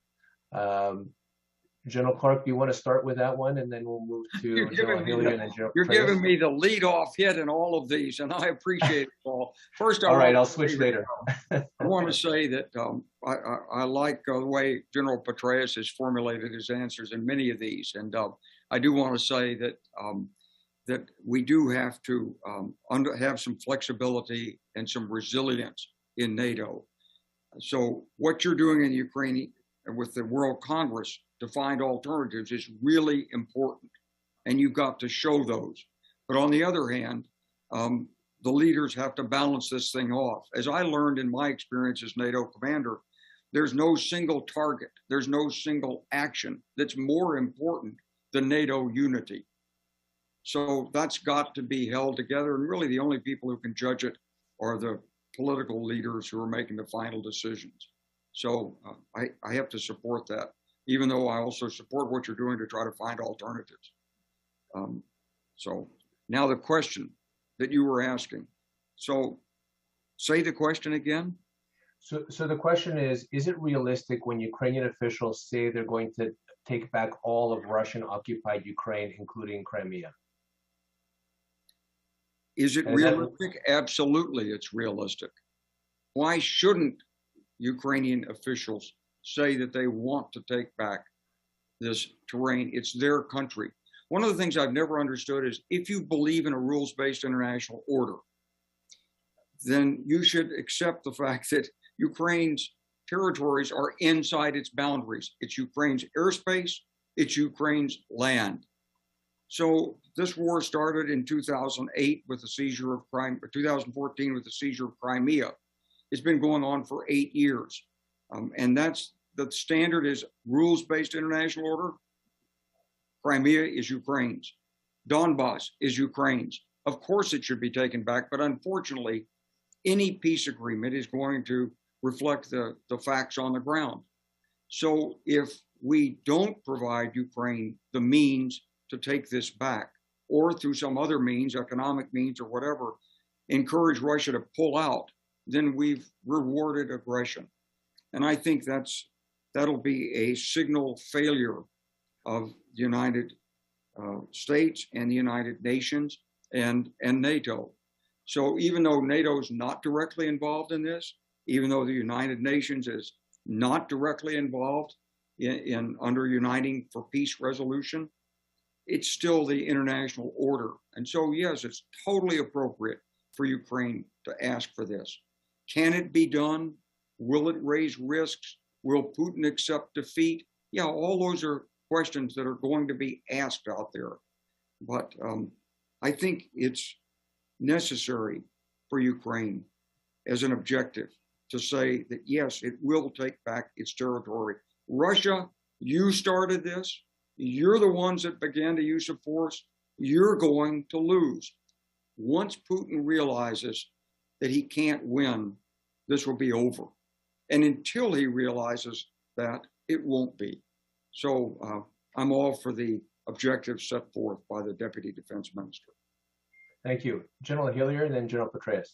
Speaker 1: General Clark, do you want to start with that one, and then we'll move to General Hillier and then General
Speaker 3: You're
Speaker 1: Petraeus?
Speaker 3: giving me the lead-off hit in all of these, and I appreciate it, Paul. First,
Speaker 1: All right, I'll switch later.
Speaker 3: I want to say that I like the way General Petraeus has formulated his answers in many of these, and I do want to say that that we do have to have some flexibility and some resilience in NATO. So what you're doing in Ukraine with the World Congress to find alternatives is really important, and you've got to show those. But on the other hand, the leaders have to balance this thing off. As I learned in my experience as NATO commander, there's no single target, there's no single action that's more important than NATO unity. So that's got to be held together, and really the only people who can judge it are the political leaders who are making the final decisions. So I have to support that, even though I also support what you're doing to try to find alternatives. So now the question that you were asking. So say the question again.
Speaker 1: So the question is it realistic when Ukrainian officials say they're going to take back all of Russian-occupied Ukraine, including Crimea?
Speaker 3: Is it realistic? Absolutely, it's realistic. Why shouldn't Ukrainian officials say that they want to take back this terrain? It's their country. One of the things I've never understood is if you believe in a rules-based international order, then you should accept the fact that Ukraine's territories are inside its boundaries. It's Ukraine's airspace, it's Ukraine's land. So this war started in 2008 with the seizure of Crimea, 2014 with the seizure of Crimea. It's been going on for 8 years. And that's the standard is rules-based international order. Crimea is Ukraine's. Donbass is Ukraine's. Of course it should be taken back, but unfortunately, any peace agreement is going to reflect the facts on the ground. So if we don't provide Ukraine the means to take this back, or through some other means, economic means or whatever, encourage Russia to pull out, then we've rewarded aggression. And I think that'll be a signal failure of the United States and the United Nations and NATO. So even though NATO is not directly involved in this, even though the United Nations is not directly involved in under Uniting for Peace resolution, it's still the international order. And so, yes, it's totally appropriate for Ukraine to ask for this. Can it be done? Will it raise risks? Will Putin accept defeat? Yeah, all those are questions that are going to be asked out there. But I think it's necessary for Ukraine as an objective to say that, yes, it will take back its territory. Russia, you started this. You're the ones that began the use of force. You're going to lose. Once Putin realizes that he can't win, this will be over. And until he realizes that, it won't be. So I'm all for the objectives set forth by the Deputy Defense Minister.
Speaker 1: Thank you. General Hillier and then General Petraeus.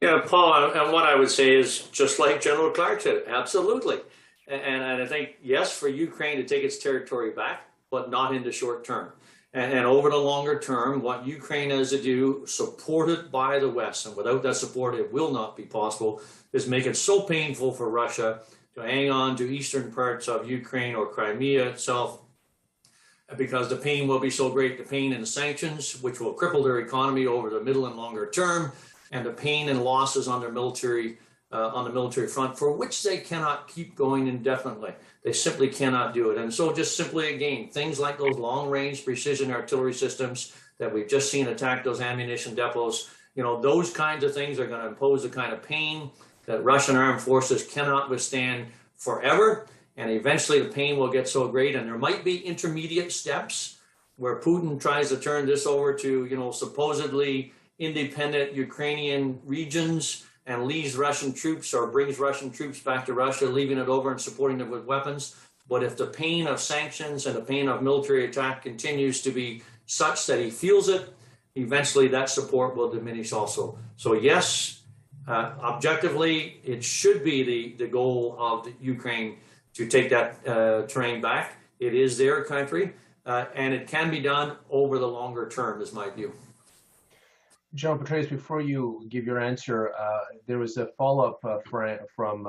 Speaker 2: Yeah, Paul, and what I would say is just like General Clark said, absolutely. And I think, yes, for Ukraine to take its territory back, but not in the short term. And over the longer term, what Ukraine has to do, supported by the West, and without that support, it will not be possible, is make it so painful for Russia to hang on to eastern parts of Ukraine or Crimea itself, because the pain will be so great, the pain in the sanctions, which will cripple their economy over the middle and longer term, and the pain and losses on their military on the military front, for which they cannot keep going indefinitely. They simply cannot do it. And so just simply, again, things like those long-range precision artillery systems that we've just seen attack those ammunition depots, you know, those kinds of things are going to impose the kind of pain that Russian armed forces cannot withstand forever. And eventually the pain will get so great, and there might be intermediate steps where Putin tries to turn this over to, you know, supposedly independent Ukrainian regions and leaves Russian troops or brings Russian troops back to Russia, leaving it over and supporting them with weapons. But if the pain of sanctions and the pain of military attack continues to be such that he feels it, eventually that support will diminish also. So yes, objectively, it should be the goal of Ukraine to take that terrain back. It is their country, and it can be done over the longer term, is my view.
Speaker 1: General Petraeus, before you give your answer, there was a follow-up from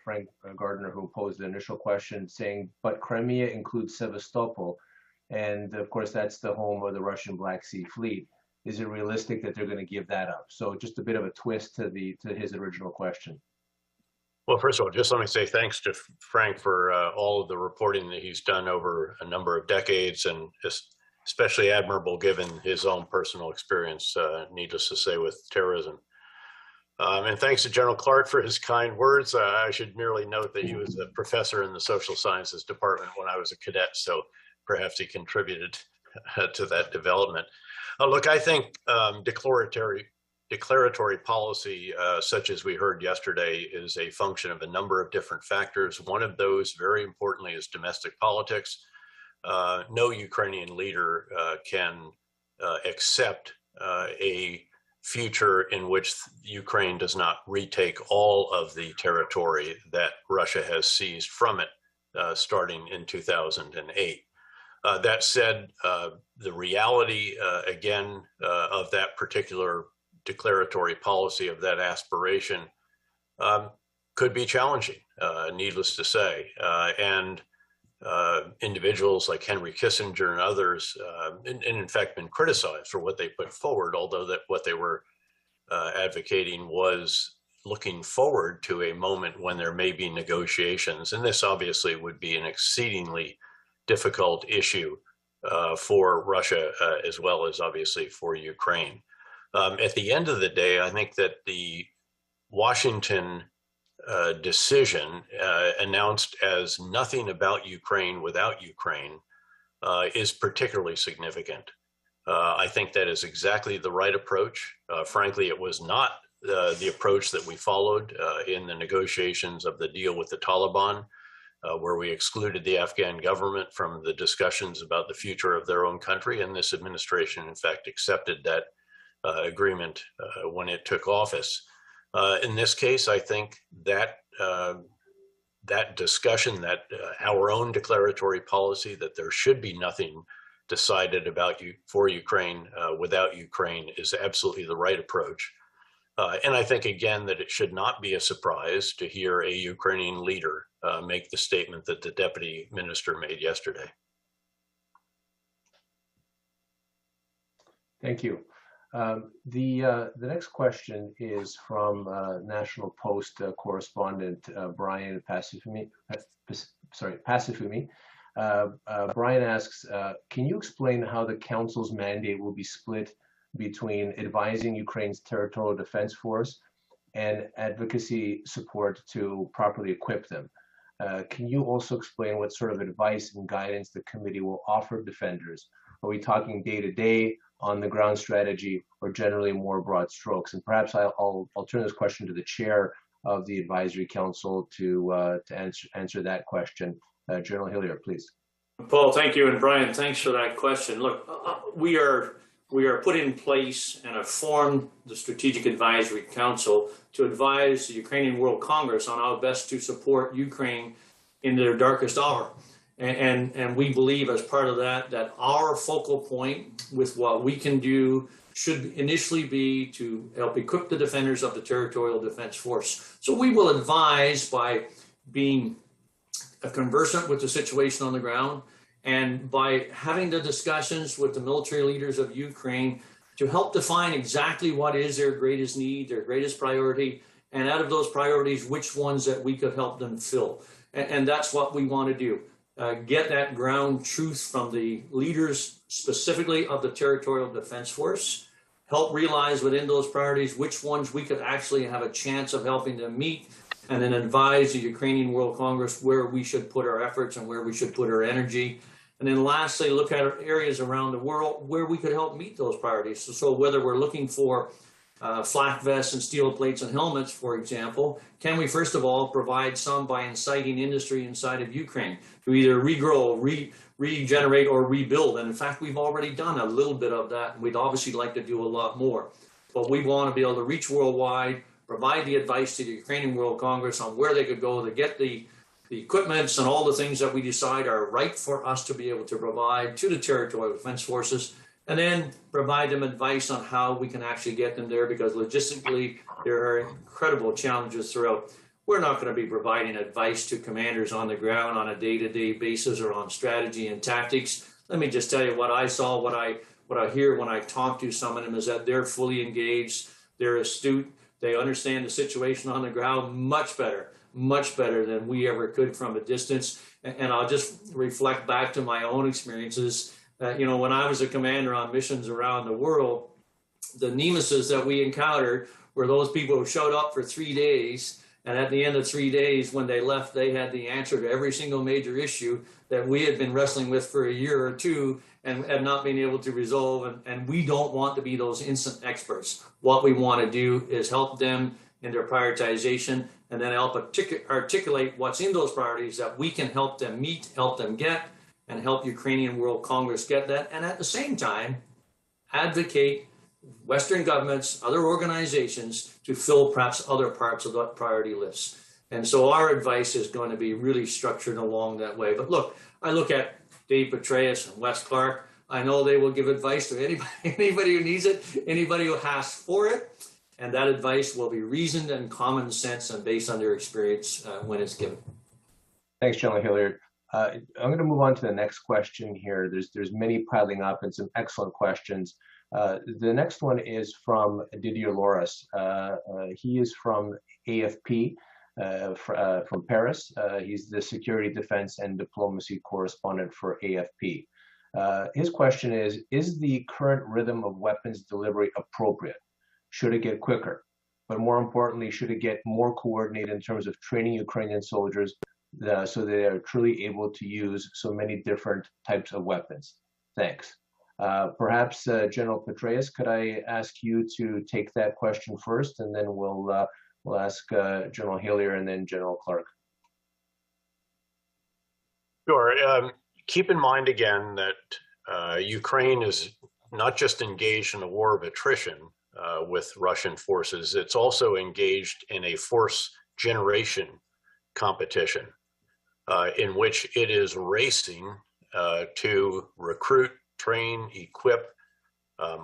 Speaker 1: Frank Gardner, who posed the initial question saying, but Crimea includes Sevastopol, and of course that's the home of the Russian Black Sea Fleet. Is it realistic that they're going to give that up? So just a bit of a twist to his original question.
Speaker 4: Well, first of all, just let me say thanks to Frank for all of the reporting that he's done over a number of decades, and especially admirable given his own personal experience, needless to say, with terrorism. And thanks to General Clark for his kind words. I should merely note that he was a professor in the social sciences department when I was a cadet, so perhaps he contributed to that development. Look, I think declaratory policy, such as we heard yesterday, is a function of a number of different factors. One of those, very importantly, is domestic politics. No Ukrainian leader can accept a future in which Ukraine does not retake all of the territory that Russia has seized from it starting in 2008. That said, the reality, again, of that particular declaratory policy, of that aspiration, could be challenging, needless to say. And individuals like Henry Kissinger and others, and in fact been criticized for what they put forward, although that what they were advocating was looking forward to a moment when there may be negotiations. And this obviously would be an exceedingly difficult issue for Russia, as well as obviously for Ukraine. At the end of the day, I think that the Washington decision, announced as nothing about Ukraine without Ukraine, is particularly significant. I think that is exactly the right approach. Frankly, it was not the approach that we followed in the negotiations of the deal with the Taliban, where we excluded the Afghan government from the discussions about the future of their own country. And this administration, in fact, accepted that agreement when it took office. In this case, I think that that discussion, that our own declaratory policy, that there should be nothing decided about for Ukraine without Ukraine, is absolutely the right approach. And I think, again, that it should not be a surprise to hear a Ukrainian leader make the statement that the deputy minister made yesterday.
Speaker 1: Thank you. The next question is from National Post correspondent Brian Pasifumi. Brian asks, can you explain how the Council's mandate will be split between advising Ukraine's territorial defense force and advocacy support to properly equip them? Can you also explain what sort of advice and guidance the committee will offer defenders? Are we talking day-to-day, on-the-ground strategy, or generally more broad strokes? And perhaps I'll turn this question to the chair of the Advisory Council to answer that question. General Hillier, please.
Speaker 2: Paul, thank you, and Brian, thanks for that question. Look, we are put in place and have formed the Strategic Advisory Council to advise the Ukrainian World Congress on how best to support Ukraine in their darkest hour. And we believe, as part of that, that our focal point with what we can do should initially be to help equip the defenders of the Territorial Defense Force. So we will advise by being conversant with the situation on the ground, and by having the discussions with the military leaders of Ukraine to help define exactly what is their greatest need, their greatest priority, and out of those priorities, which ones that we could help them fill. And that's what we want to do. Get that ground truth from the leaders, specifically of the Territorial Defense Force, help realize within those priorities which ones we could actually have a chance of helping them meet, and then advise the Ukrainian World Congress where we should put our efforts and where we should put our energy. And then lastly, look at areas around the world where we could help meet those priorities. So whether we're looking for flak vests and steel plates and helmets, for example, can we first of all provide some by inciting industry inside of Ukraine to either regrow, regenerate, or rebuild? And in fact, we've already done a little bit of that, and we'd obviously like to do a lot more. But we want to be able to reach worldwide, provide the advice to the Ukrainian World Congress on where they could go to get the the equipments and all the things that we decide are right for us to be able to provide to the territorial defense forces, and then provide them advice on how we can actually get them there, because logistically there are incredible challenges throughout. We're not going to be providing advice to commanders on the ground on a day-to-day basis or on strategy and tactics. Let me just tell you what I saw, what I hear when I talk to some of them is that they're fully engaged, they're astute, they understand the situation on the ground much better than we ever could from a distance. And I'll just reflect back to my own experiences. When I was a commander on missions around the world, the nemesis that we encountered were those people who showed up for 3 days, and at the end of 3 days, when they left, they had the answer to every single major issue that we had been wrestling with for a year or two and had not been able to resolve. And we don't want to be those instant experts. What we want to do is help them in their prioritization, and then help articulate what's in those priorities that we can help them meet, help them get, and help Ukrainian World Congress get that. And at the same time, advocate Western governments, other organizations to fill perhaps other parts of that priority lists. And so our advice is going to be really structured along that way. But look, I look at Dave Petraeus and Wes Clark. I know they will give advice to anybody who needs it, anybody who asks for it. And that advice will be reasoned and common sense and based on their experience when it's given.
Speaker 1: Thanks, General Hillier. I'm going to move on to the next question here. There's many piling up and some excellent questions. The next one is from Didier Loris. He is from AFP, from Paris. He's the Security, Defense, and Diplomacy Correspondent for AFP. His question is the current rhythm of weapons delivery appropriate? Should it get quicker? But more importantly, should it get more coordinated in terms of training Ukrainian soldiers so they are truly able to use so many different types of weapons? Thanks. Perhaps General Petraeus, could I ask you to take that question first, and then we'll ask General Hillier and then General Clark.
Speaker 4: Sure. Keep in mind again that Ukraine is not just engaged in a war of attrition with Russian forces, it's also engaged in a force generation competition in which it is racing to recruit, train, equip,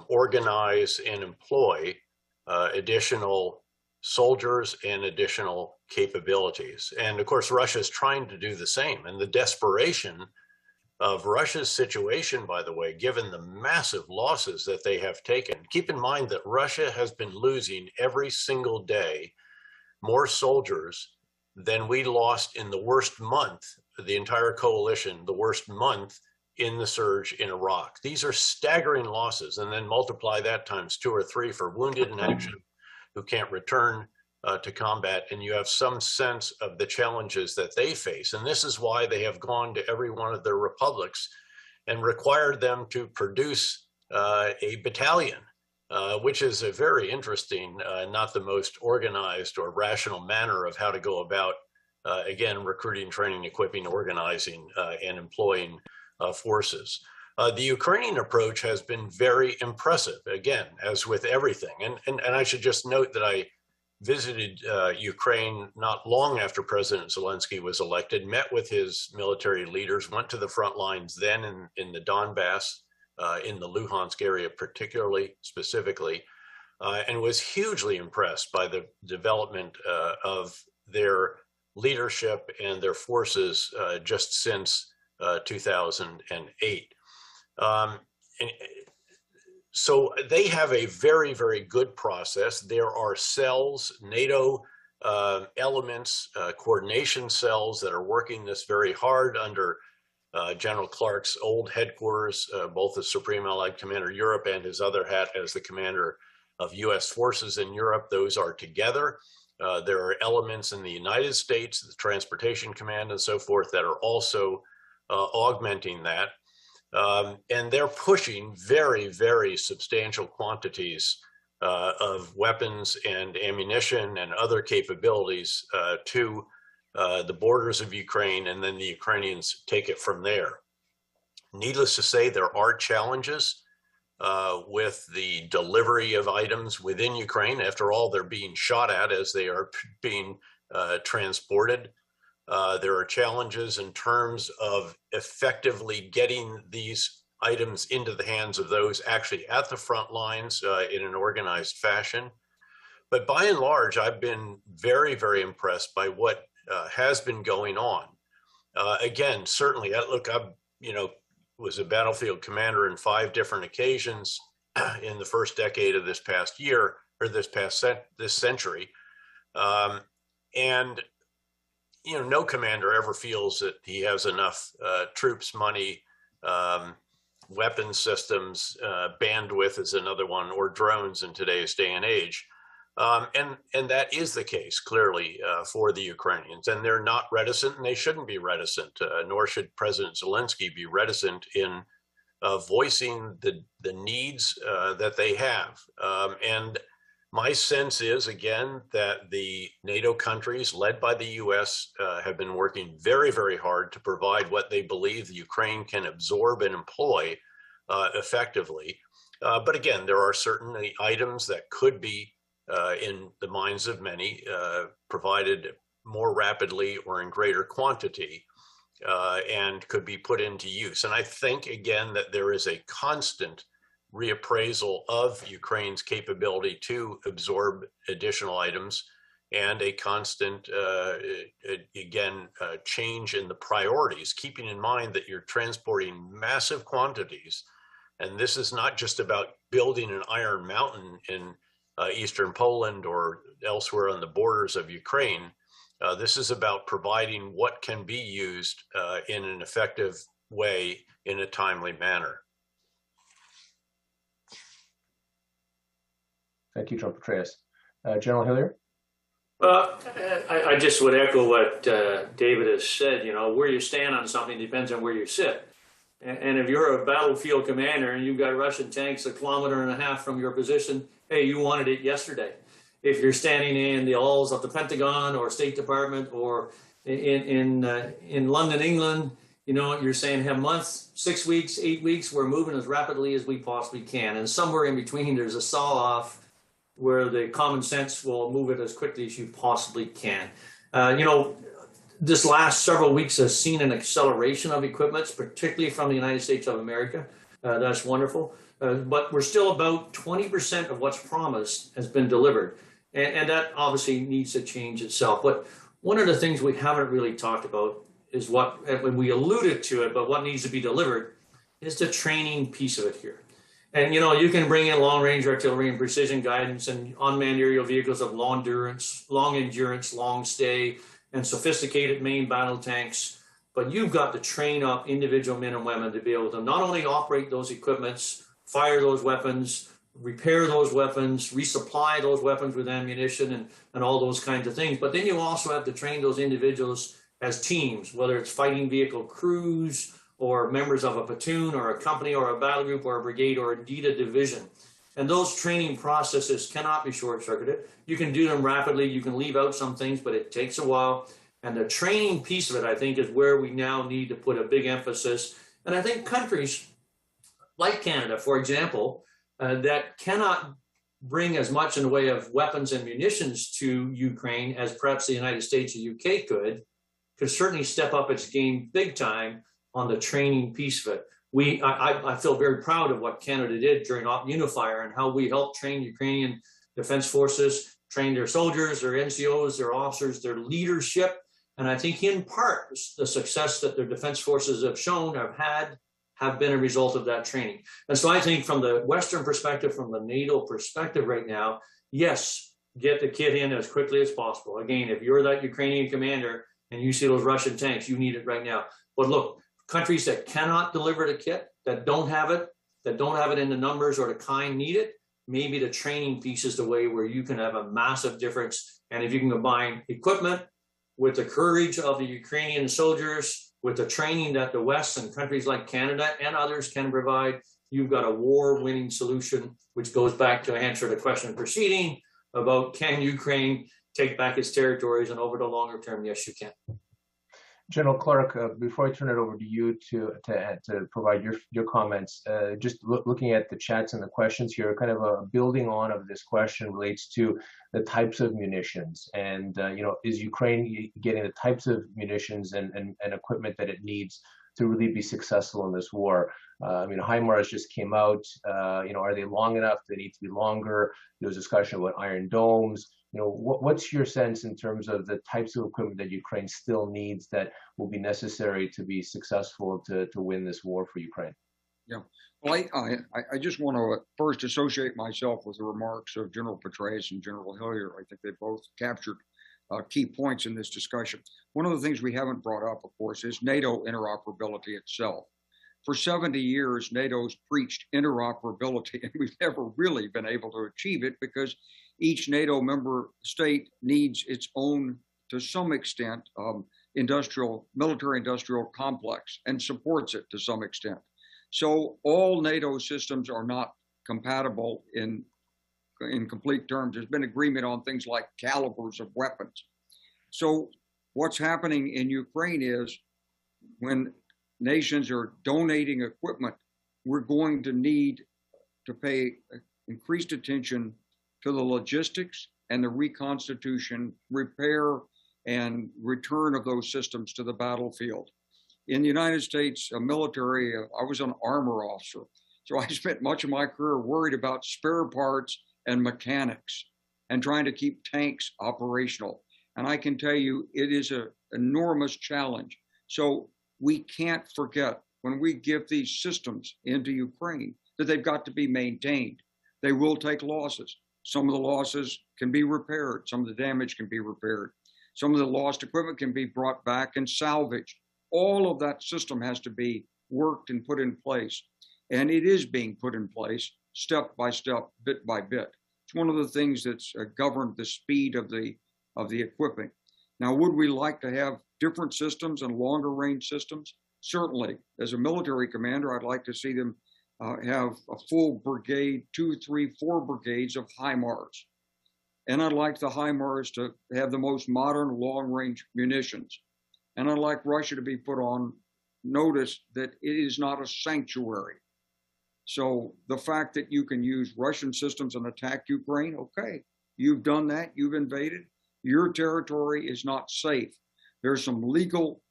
Speaker 4: organize, and employ additional soldiers and additional capabilities. And of course, Russia is trying to do the same. And the desperation of Russia's situation, by the way, given the massive losses that they have taken, keep in mind that Russia has been losing every single day more soldiers than we lost in the worst month, the entire coalition, the worst month in the surge in Iraq. These are staggering losses, and then multiply that times 2 or 3 for wounded in action who can't return to combat, and you have some sense of the challenges that they face. And this is why they have gone to every one of their republics and required them to produce a battalion, which is a very interesting, not the most organized or rational manner of how to go about, again, recruiting, training, equipping, organizing, and employing forces. The Ukrainian approach has been very impressive, again, as with everything. And I should just note that I visited Ukraine not long after President Zelensky was elected, met with his military leaders, went to the front lines then in the Donbass, in the Luhansk area particularly, specifically, and was hugely impressed by the development of their leadership and their forces just since 2008. So they have a very, very good process. There are cells, NATO elements, coordination cells that are working this very hard under General Clark's old headquarters, both as Supreme Allied Commander Europe and his other hat as the commander of US forces in Europe. Those are together. There are elements in the United States, the Transportation Command and so forth, that are also augmenting that. And they're pushing very, very substantial quantities of weapons and ammunition and other capabilities to the borders of Ukraine, and then the Ukrainians take it from there. Needless to say, there are challenges with the delivery of items within Ukraine. After all, they're being shot at as they are being transported. There are challenges in terms of effectively getting these items into the hands of those actually at the front lines in an organized fashion. But by and large, I've been very, very impressed by what has been going on. Again, certainly, look, I was a battlefield commander in 5 different occasions in the first decade of this past year, or this century. And no commander ever feels that he has enough troops, money, weapon systems, bandwidth is another one, or drones in today's day and age. And that is the case, clearly, for the Ukrainians. And they're not reticent, and they shouldn't be reticent, nor should President Zelensky be reticent in voicing the needs that they have. And my sense is, again, that the NATO countries, led by the US, have been working very, very hard to provide what they believe the Ukraine can absorb and employ effectively. But again, there are certainly items that could be, in the minds of many, provided more rapidly or in greater quantity, and could be put into use. And I think, again, that there is a constant reappraisal of Ukraine's capability to absorb additional items, and a constant, change in the priorities, keeping in mind that you're transporting massive quantities. And this is not just about building an iron mountain in eastern Poland or elsewhere on the borders of Ukraine. This is about providing what can be used in an effective way in a timely manner.
Speaker 1: Thank you, General Petraeus. General Hillier?
Speaker 2: Well, I just would echo what David has said. Where you stand on something depends on where you sit. And if you're a battlefield commander and you've got Russian tanks 1.5 kilometers from your position, hey, you wanted it yesterday. If you're standing in the halls of the Pentagon or State Department or in London, England, you're saying have months, 6 weeks, 8 weeks, we're moving as rapidly as we possibly can. And somewhere in between, there's a saw off where the common sense will move it as quickly as you possibly can. This last several weeks has seen an acceleration of equipments, particularly from the United States of America. That's wonderful. But we're still about 20% of what's promised has been delivered. And that obviously needs to change itself. But one of the things we haven't really talked about is when we alluded to it, but what needs to be delivered is the training piece of it here. And, you can bring in long-range artillery and precision guidance and unmanned aerial vehicles of long endurance, long stay, and sophisticated main battle tanks. But you've got to train up individual men and women to be able to not only operate those equipments, fire those weapons, repair those weapons, resupply those weapons with ammunition and all those kinds of things. But then you also have to train those individuals as teams, whether it's fighting vehicle crews or members of a platoon or a company or a battle group or a brigade or indeed a division. And those training processes cannot be short-circuited. You can do them rapidly. You can leave out some things, but it takes a while. And the training piece of it, I think, is where we now need to put a big emphasis. And I think countries like Canada, for example, that cannot bring as much in the way of weapons and munitions to Ukraine as perhaps the United States or UK could certainly step up its game big time on the training piece of it. I feel very proud of what Canada did during Op Unifier and how we helped train Ukrainian Defense Forces, train their soldiers, their NCOs, their officers, their leadership. And I think in part, the success that their defense forces have shown, have been a result of that training. And so I think from the Western perspective, from the NATO perspective right now, yes, get the kit in as quickly as possible. Again, if you're that Ukrainian commander and you see those Russian tanks, you need it right now. But look, countries that cannot deliver the kit, that don't have it in the numbers or the kind need it, maybe the training piece is the way where you can have a massive difference. And if you can combine equipment with the courage of the Ukrainian soldiers, with the training that the West and countries like Canada and others can provide, you've got a war-winning solution, which goes back to answer the question preceding about can Ukraine take back its territories, and over the longer term, yes, you can.
Speaker 1: General Clark, before I turn it over to you to provide your comments, just looking at the chats and the questions here, kind of a building on of this question relates to the types of munitions, and is Ukraine getting the types of munitions and equipment that it needs to really be successful in this war? HIMARS just came out. Are they long enough? Do they need to be longer? There was discussion about Iron Domes. What's your sense in terms of the types of equipment that Ukraine still needs that will be necessary to be successful to win this war for Ukraine?
Speaker 3: Yeah, well, I just want to first associate myself with the remarks of General Petraeus and General Hillier. I think they both captured key points in this discussion. One of the things we haven't brought up, of course, is NATO interoperability itself. For 70 years, NATO's preached interoperability, and we've never really been able to achieve it because each NATO member state needs its own, to some extent, military-industrial complex and supports it to some extent. So all NATO systems are not compatible in complete terms. There's been agreement on things like calibers of weapons. So what's happening in Ukraine is when nations are donating equipment, we're going to need to pay increased attention to the logistics and the reconstitution, repair, and return of those systems to the battlefield. In the United States military, I was an armor officer. So I spent much of my career worried about spare parts and mechanics and trying to keep tanks operational. And I can tell you, it is an enormous challenge. So we can't forget when we give these systems into Ukraine that they've got to be maintained. They will take losses. Some of the losses can be repaired. Some of the damage can be repaired. Some of the lost equipment can be brought back and salvaged. All of that system has to be worked and put in place. And it is being put in place step by step, bit by bit. It's one of the things that's governed the speed of the equipping. Now, would we like to have different systems and longer range systems? Certainly. As a military commander, I'd like to see them have a full brigade, 2, 3, 4 brigades of HIMARS. And I'd like the HIMARS to have the most modern long-range munitions. And I'd like Russia to be put on notice that it is not a sanctuary. So the fact that you can use Russian systems and attack Ukraine, okay, you've done that, you've invaded. Your territory is not safe. There's some legal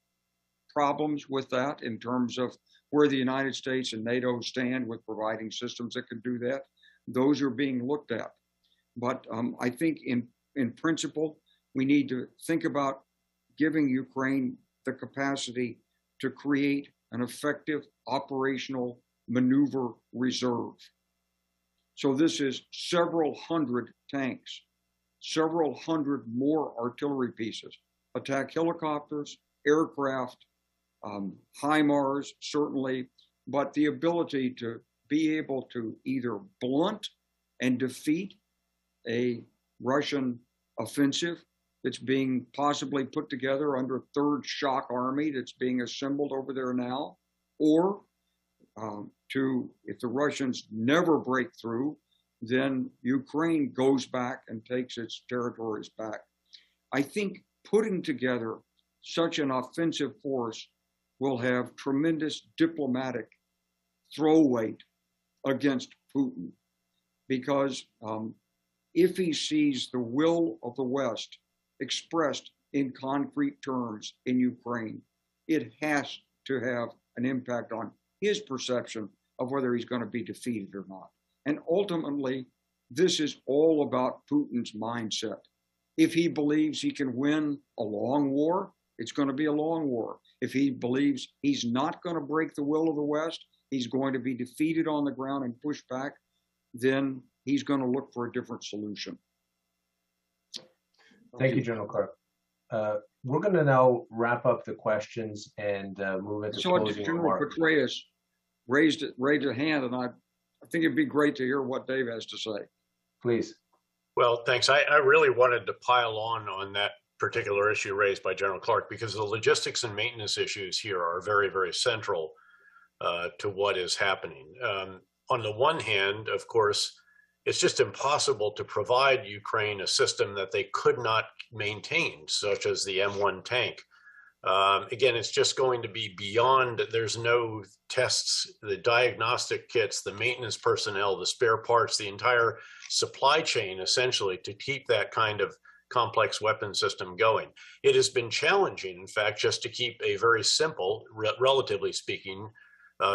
Speaker 3: problems with that in terms of where the United States and NATO stand with providing systems that can do that. Those are being looked at. But I think in principle, we need to think about giving Ukraine the capacity to create an effective operational maneuver reserve. So this is several hundred tanks, several hundred more artillery pieces, attack helicopters, aircraft, HIMARS, certainly, but the ability to be able to either blunt and defeat a Russian offensive that's being possibly put together under a third shock army that's being assembled over there now, or if the Russians never break through, then Ukraine goes back and takes its territories back. I think putting together such an offensive force will have tremendous diplomatic throw weight against Putin, because if he sees the will of the West expressed in concrete terms in Ukraine, it has to have an impact on his perception of whether he's going to be defeated or not. And ultimately, this is all about Putin's mindset. If he believes he can win a long war, it's going to be a long war. If he believes he's not going to break the will of the West, he's going to be defeated on the ground and pushed back, then he's going to look for a different solution.
Speaker 1: Thank you, General Clark. We're going to now wrap up the questions and move into closing
Speaker 3: General
Speaker 1: remarks.
Speaker 3: Petraeus raised a hand, and I think it'd be great to hear what Dave has to say.
Speaker 1: Please.
Speaker 4: Well, thanks. I really wanted to pile on that particular issue raised by General Clark, because the logistics and maintenance issues here are very, very central to what is happening. On the one hand, of course, it's just impossible to provide Ukraine a system that they could not maintain, such as the M1 tank. Again, it's just going to be beyond, there's no tests, the diagnostic kits, the maintenance personnel, the spare parts, the entire supply chain, essentially, to keep that kind of complex weapon system going. It has been challenging, in fact, just to keep a very simple, relatively speaking,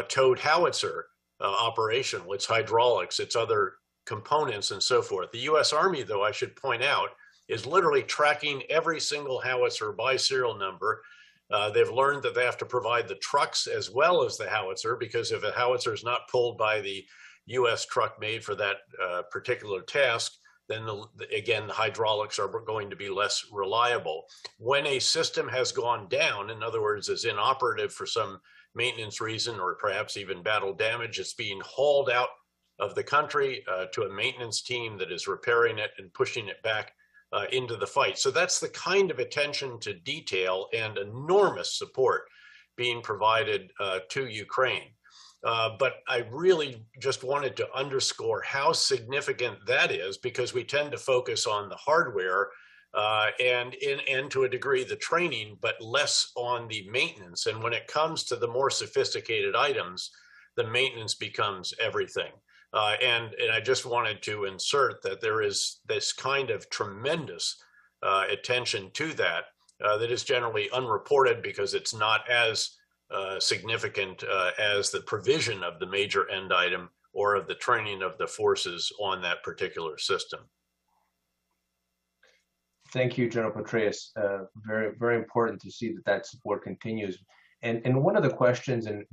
Speaker 4: towed howitzer operational, its hydraulics, its other components, and so forth. The U.S. Army, though, I should point out, is literally tracking every single howitzer by serial number. They've learned that they have to provide the trucks as well as the howitzer, because if a howitzer is not pulled by the U.S. truck made for that particular task, then again, the hydraulics are going to be less reliable. When a system has gone down, in other words, is inoperative for some maintenance reason or perhaps even battle damage, it's being hauled out of the country to a maintenance team that is repairing it and pushing it back into the fight. So that's the kind of attention to detail and enormous support being provided to Ukraine. But I really just wanted to underscore how significant that is, because we tend to focus on the hardware and to a degree the training, but less on the maintenance. And when it comes to the more sophisticated items, the maintenance becomes everything. And I just wanted to insert that there is this kind of tremendous attention to that that is generally unreported because it's not as significant as the provision of the major end item or of the training of the forces on that particular system.
Speaker 1: Thank you, General Petraeus. Very, very important to see that that support continues. And one of the questions, and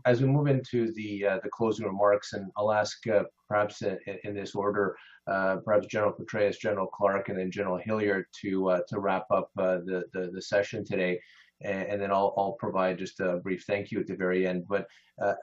Speaker 1: as we move into the closing remarks, and I'll ask perhaps in this order, perhaps General Petraeus, General Clark, and then General Hillier to wrap up the session today. And then I'll provide just a brief thank you at the very end. But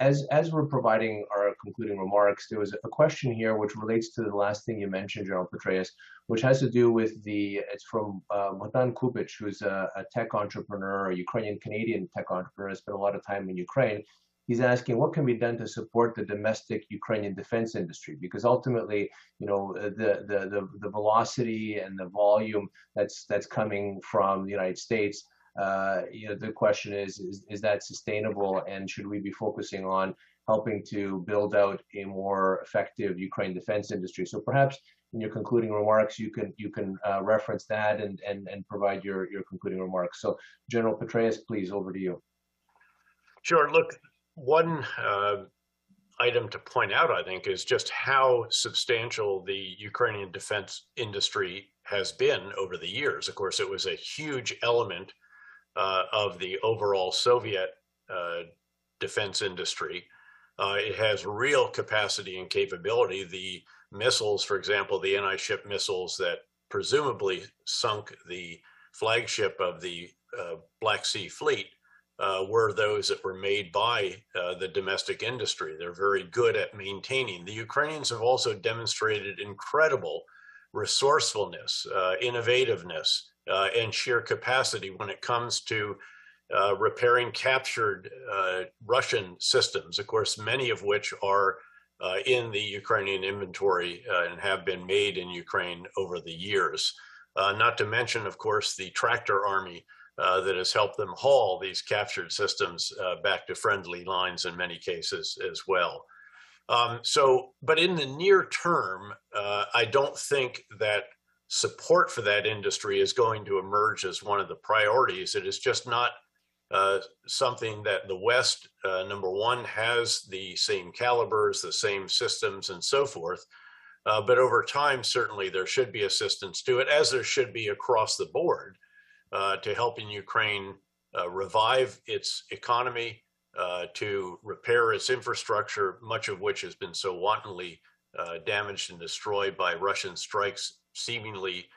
Speaker 1: as we're providing our concluding remarks, there was a question here which relates to the last thing you mentioned, General Petraeus, which has to do with it's from Bogdan Kubich, who's a tech entrepreneur, a Ukrainian-Canadian tech entrepreneur, has spent a lot of time in Ukraine. He's asking what can be done to support the domestic Ukrainian defense industry, because ultimately, the velocity and the volume that's coming from the United States. The question is that sustainable, and should we be focusing on helping to build out a more effective Ukraine defense industry? So perhaps in your concluding remarks, you can reference that and provide your concluding remarks. So General Petraeus, please, over to you.
Speaker 4: Sure. Look, one item to point out, I think, is just how substantial the Ukrainian defense industry has been over the years. Of course, it was a huge element of the overall Soviet defense industry. It has real capacity and capability. The missiles, for example, the anti-ship missiles that presumably sunk the flagship of the Black Sea Fleet were those that were made by the domestic industry. They're very good at maintaining. The Ukrainians have also demonstrated incredible resourcefulness, innovativeness, and sheer capacity when it comes to repairing captured Russian systems, of course, many of which are in the Ukrainian inventory and have been made in Ukraine over the years. Not to mention, of course, the tractor army that has helped them haul these captured systems back to friendly lines in many cases as well. But in the near term, I don't think that support for that industry is going to emerge as one of the priorities. It is just not something that the West, number one, has the same calibers, the same systems, and so forth. But over time, certainly there should be assistance to it, as there should be across the board, to helping Ukraine revive its economy, to repair its infrastructure, much of which has been so wantonly damaged and destroyed by Russian strikes, seemingly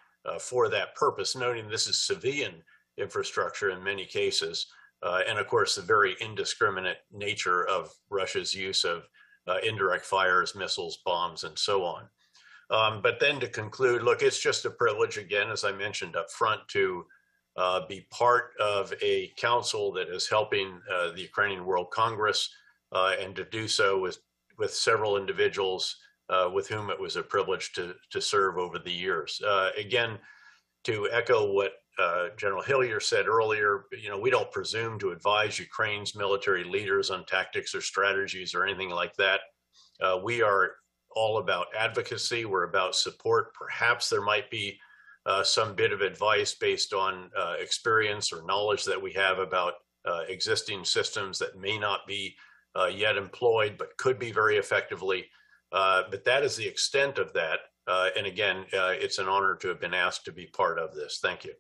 Speaker 4: for that purpose, noting this is civilian infrastructure in many cases, and of course the very indiscriminate nature of Russia's use of indirect fires, missiles, bombs, and so on. But then to conclude, look, it's just a privilege, again, as I mentioned up front, to be part of a council that is helping the Ukrainian World Congress, and to do so with several individuals with whom it was a privilege to serve over the years. Again, to echo what General Hillier said earlier, we don't presume to advise Ukraine's military leaders on tactics or strategies or anything like that. We are all about advocacy. We're about support. Perhaps there might be some bit of advice based on experience or knowledge that we have about existing systems that may not be yet employed, but could be very effectively. But that is the extent of that. And again, it's an honor to have been asked to be part of this. Thank you.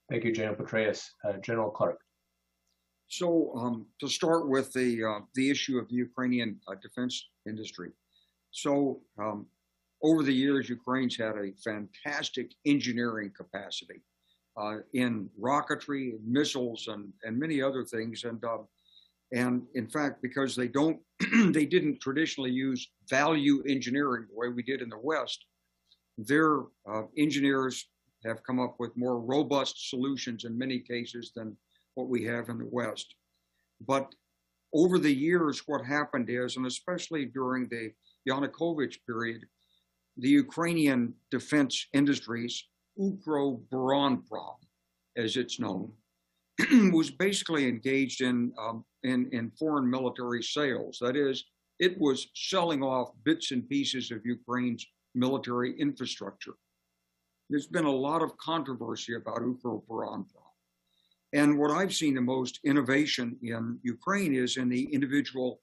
Speaker 1: Thank you, General Petraeus. General Clark.
Speaker 3: So to start with the issue of the Ukrainian defense industry. So over the years, Ukraine's had a fantastic engineering capacity in rocketry, missiles, and many other things. And in fact, because they didn't traditionally use value engineering the way we did in the West, their engineers have come up with more robust solutions in many cases than what we have in the West. But over the years, what happened is, and especially during the Yanukovych period, the Ukrainian defense industries, Ukroboronprom, as it's known, was basically engaged in foreign military sales. That is, it was selling off bits and pieces of Ukraine's military infrastructure. There's been a lot of controversy about Ukroboronprom. And what I've seen the most innovation in Ukraine is in the individual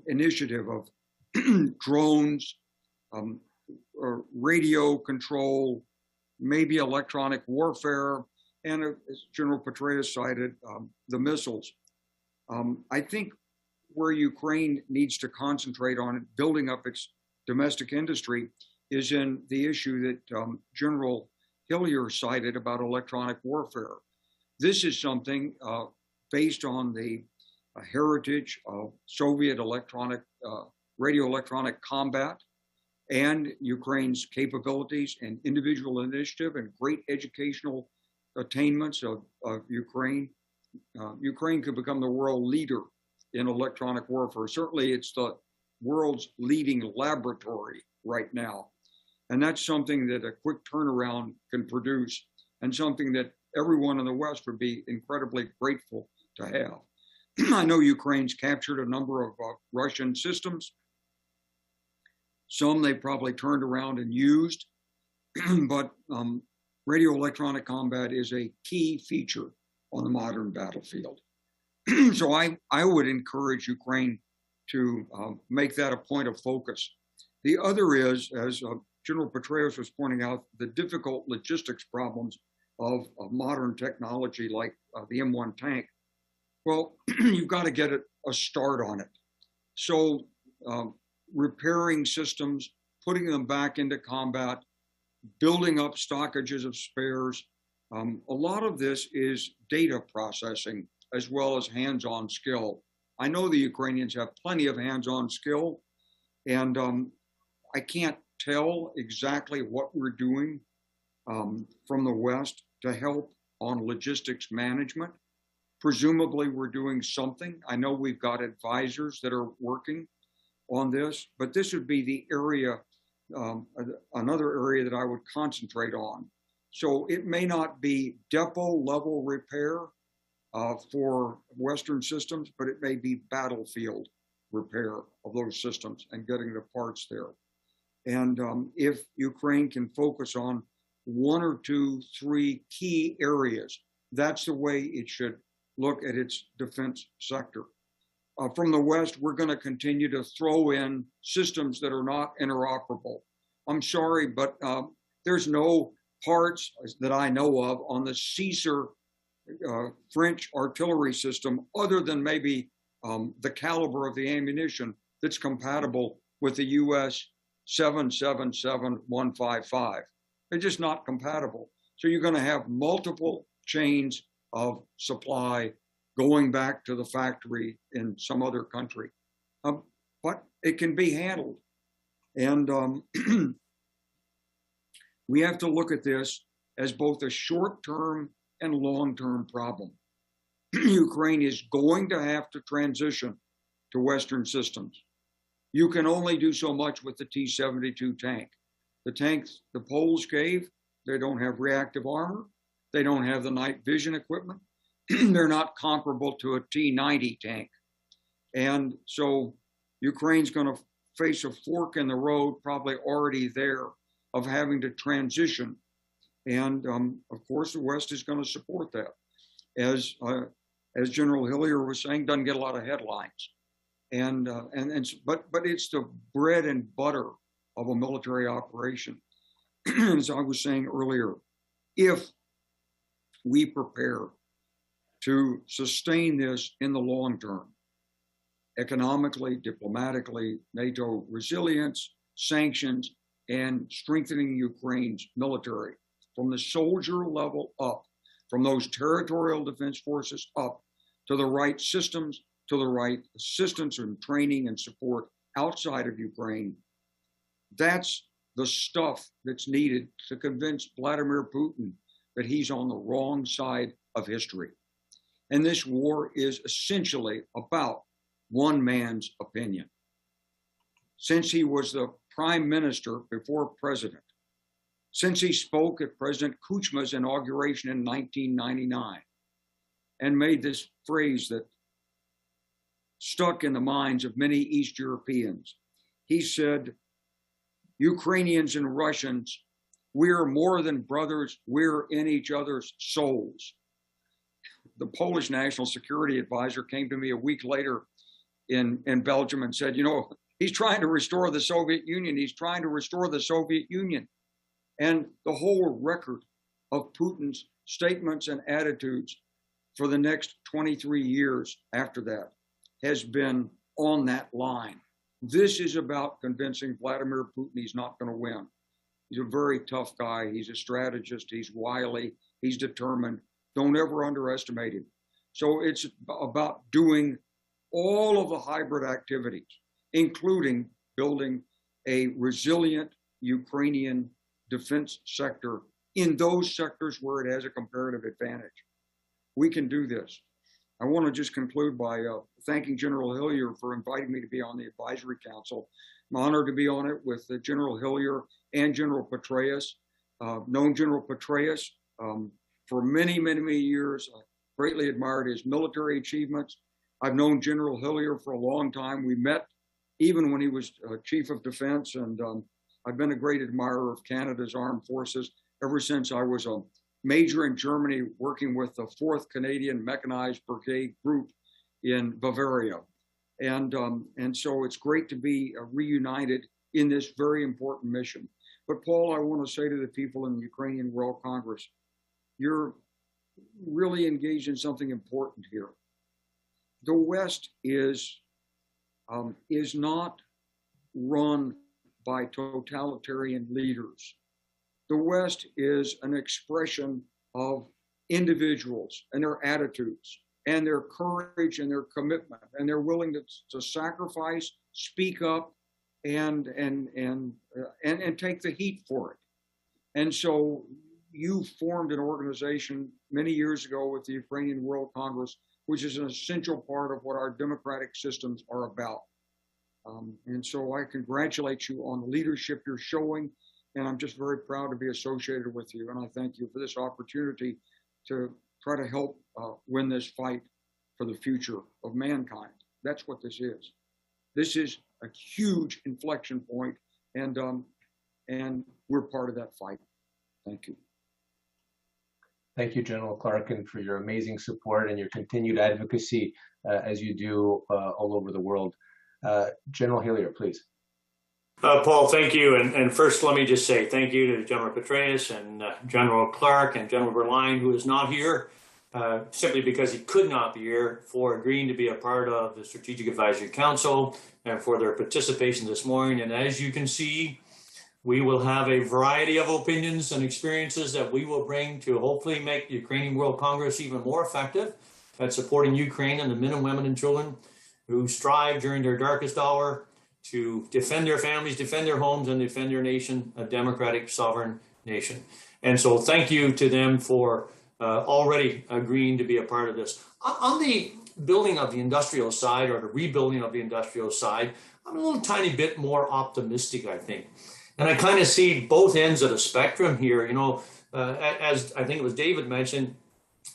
Speaker 3: initiative of drones, radio control, maybe electronic warfare, and as General Petraeus cited, the missiles. I think where Ukraine needs to concentrate on building up its domestic industry is in the issue that General Hillier cited about electronic warfare. This is something based on the heritage of Soviet radio electronic combat and Ukraine's capabilities and individual initiative and great educational attainments of Ukraine. Ukraine could become the world leader in electronic warfare. Certainly it's the world's leading laboratory right now. And that's something that a quick turnaround can produce and something that everyone in the West would be incredibly grateful to have. I know Ukraine's captured a number of Russian systems. Some they probably turned around and used, but radio electronic combat is a key feature on the modern battlefield. So I would encourage Ukraine to make that a point of focus. The other is, as General Petraeus was pointing out, the difficult logistics problems of modern technology like the M1 tank. Well, you've got to get a start on it. So repairing systems, putting them back into combat, building up stockages of spares. A lot of this is data processing as well as hands-on skill. I know the Ukrainians have plenty of hands-on skill, and I can't tell exactly what we're doing from the West to help on logistics management. Presumably we're doing something. I know we've got advisors that are working on this, but this would be the area, another area that I would concentrate on. So it may not be depot level repair for Western systems, but it may be battlefield repair of those systems and getting the parts there. And if Ukraine can focus on 1 or 2, 3 key areas, that's the way it should look at its defense sector. From the West, we're going to continue to throw in systems that are not interoperable. I'm sorry, but there's no parts that I know of on the Caesar French artillery system other than maybe the caliber of the ammunition that's compatible with the US 777-155. They're just not compatible. So you're going to have multiple chains of supply going back to the factory in some other country. But it can be handled. And we have to look at this as both a short-term and long-term problem. Ukraine is going to have to transition to Western systems. You can only do so much with the T-72 tank. The tanks the Poles gave, they don't have reactive armor. They don't have the night vision equipment. They're not comparable to a T-90 tank. And so Ukraine's going to face a fork in the road, probably already there, of having to transition. And of course, the West is going to support that. As General Hillier was saying, doesn't get a lot of headlines. But it's the bread and butter of a military operation. As I was saying earlier, if we prepare to sustain this in the long term, economically, diplomatically, NATO resilience, sanctions, and strengthening Ukraine's military from the soldier level up, from those territorial defense forces up to the right systems, to the right assistance and training and support outside of Ukraine. That's the stuff that's needed to convince Vladimir Putin that he's on the wrong side of history. And this war is essentially about one man's opinion. Since he was the prime minister before president, since he spoke at President Kuchma's inauguration in 1999 and made this phrase that stuck in the minds of many East Europeans, he said, Ukrainians and Russians, we're more than brothers, we're in each other's souls. The Polish National Security Advisor came to me a week later in Belgium and said, you know, he's trying to restore the Soviet Union. He's trying to restore the Soviet Union. And the whole record of Putin's statements and attitudes for the next 23 years after that has been on that line. This is about convincing Vladimir Putin he's not going to win. He's a very tough guy. He's a strategist. He's wily. He's determined. Don't ever underestimate him. So it's about doing all of the hybrid activities, including building a resilient Ukrainian defense sector in those sectors where it has a comparative advantage. We can do this. I want to just conclude by thanking General Hillier for inviting me to be on the advisory council. I'm honored to be on it with General Hillier and General Petraeus. Known General Petraeus for many, many, many years. I greatly admired his military achievements. I've known General Hillier for a long time. We met even when he was Chief of Defense, and I've been a great admirer of Canada's armed forces ever since I was a major in Germany working with the 4th Canadian Mechanized Brigade Group in Bavaria. And so it's great to be reunited in this very important mission. But Paul, I want to say to the people in the Ukrainian World Congress, you're really engaged in something important here. The West is not run by totalitarian leaders. The West is an expression of individuals and their attitudes and their courage and their commitment and their willingness to sacrifice, speak up, and take the heat for it. And so you formed an organization many years ago with the Ukrainian World Congress, which is an essential part of what our democratic systems are about. And so I congratulate you on the leadership you're showing, and I'm just very proud to be associated with you. And I thank you for this opportunity to try to help win this fight for the future of mankind. That's what this is. This is a huge inflection point, and we're part of that fight. Thank you.
Speaker 1: Thank you, General Clark, and for your amazing support and your continued advocacy as you do all over the world. General Hillier, please.
Speaker 2: Paul, thank you. And first, let me just say thank you to General Petraeus and General Clark and General Berlijn, who is not here, simply because he could not be here, for agreeing to be a part of the Strategic Advisory Council and for their participation this morning. And as you can see, we will have a variety of opinions and experiences that we will bring to hopefully make the Ukrainian World Congress even more effective at supporting Ukraine and the men and women and children who strive during their darkest hour to defend their families, defend their homes, and defend their nation, a democratic, sovereign nation. And so thank you to them for already agreeing to be a part of this. On the building of the industrial side, or the rebuilding of the industrial side, I'm a little tiny bit more optimistic, I think. And I kind of see both ends of the spectrum here. You know, as I think it was David mentioned,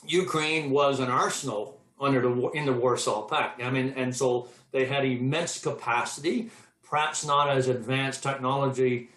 Speaker 2: Ukraine was an arsenal in the Warsaw Pact. I mean, and so they had immense capacity, perhaps not as advanced technologically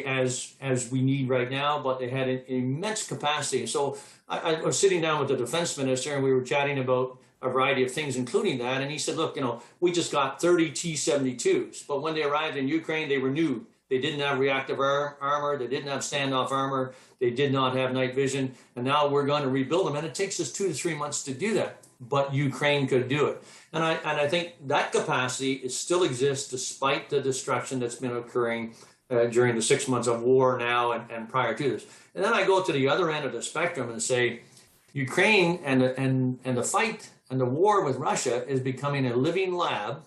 Speaker 2: as we need right now, but they had an immense capacity. So I was sitting down with the defense minister, and we were chatting about a variety of things, including that. And he said, look, you know, we just got 30 T-72s, but when they arrived in Ukraine, they were new. They didn't have reactive armor. They didn't have standoff armor. They did not have night vision. And now we're going to rebuild them. And it takes us 2 to 3 months to do that. But Ukraine could do it. And I think that capacity still exists despite the destruction that's been occurring during the 6 months of war now and prior to this. And then I go to the other end of the spectrum and say, Ukraine and the fight and the war with Russia is becoming a living lab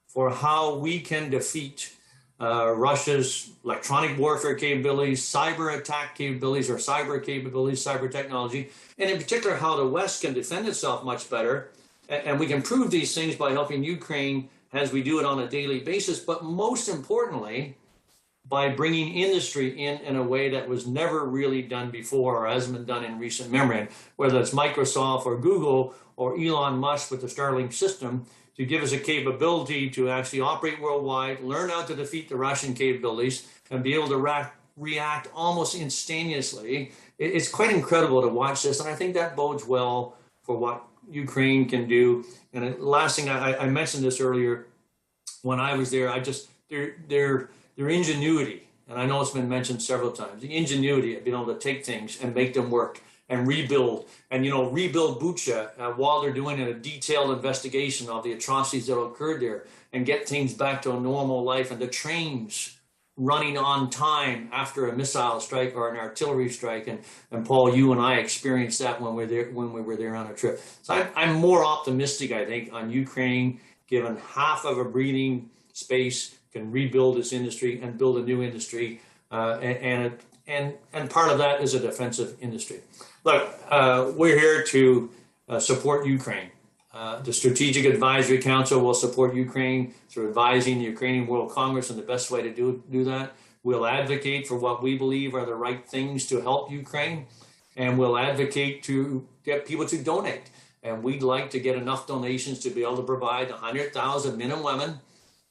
Speaker 2: for how we can defeat Russia's electronic warfare capabilities, cyber attack capabilities, or cyber capabilities, cyber technology, and in particular how the West can defend itself much better. And we can prove these things by helping Ukraine as we do it on a daily basis, but most importantly, by bringing industry in a way that was never really done before or hasn't been done in recent memory. And whether it's Microsoft or Google or Elon Musk with the Starlink system, to give us a capability to actually operate worldwide, learn how to defeat the Russian capabilities, and be able to react almost instantaneously. It's quite incredible to watch this, and I think that bodes well for what Ukraine can do. And the last thing, I mentioned this earlier, when I was there, their ingenuity, and I know it's been mentioned several times, the ingenuity of being able to take things and make them work and rebuild, and rebuild Bucha while they're doing a detailed investigation of the atrocities that occurred there, and get things back to a normal life, and the trains running on time after a missile strike or an artillery strike. And Paul, you and I experienced that when we were there on a trip. So I'm more optimistic, I think, on Ukraine, given half of a breathing space, can rebuild its industry and build a new industry, and part of that is a defensive industry. Look, we're here to support Ukraine. The Strategic Advisory Council will support Ukraine through advising the Ukrainian World Congress on the best way to do that. We'll advocate for what we believe are the right things to help Ukraine, and we'll advocate to get people to donate. And we'd like to get enough donations to be able to provide 100,000 men and women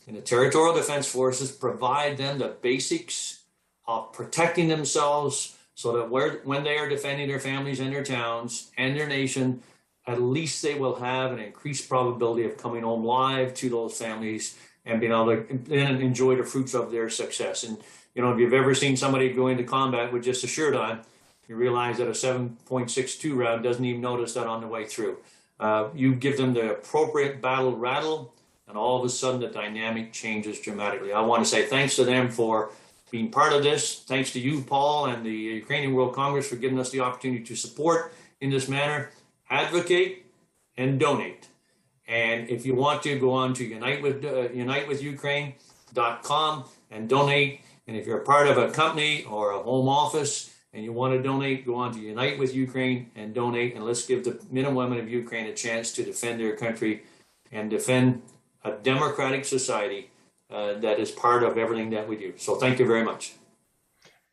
Speaker 2: in the territorial defense forces, provide them the basics of protecting themselves so that when they are defending their families and their towns and their nation, at least they will have an increased probability of coming home live to those families and being able to then enjoy the fruits of their success. And, if you've ever seen somebody go into combat with just a shirt on, you realize that a 7.62 round doesn't even notice that on the way through. You give them the appropriate battle rattle, and all of a sudden the dynamic changes dramatically. I want to say thanks to them for being part of this. Thanks to you, Paul, and the Ukrainian World Congress for giving us the opportunity to support in this manner. Advocate and donate. And if you want to, go on to unitewithukraine.com and donate. And if you're a part of a company or a home office and you want to donate, go on to Unite with Ukraine and donate. And let's give the men and women of Ukraine a chance to defend their country and defend a democratic society that is part of everything that we do. So thank you very much.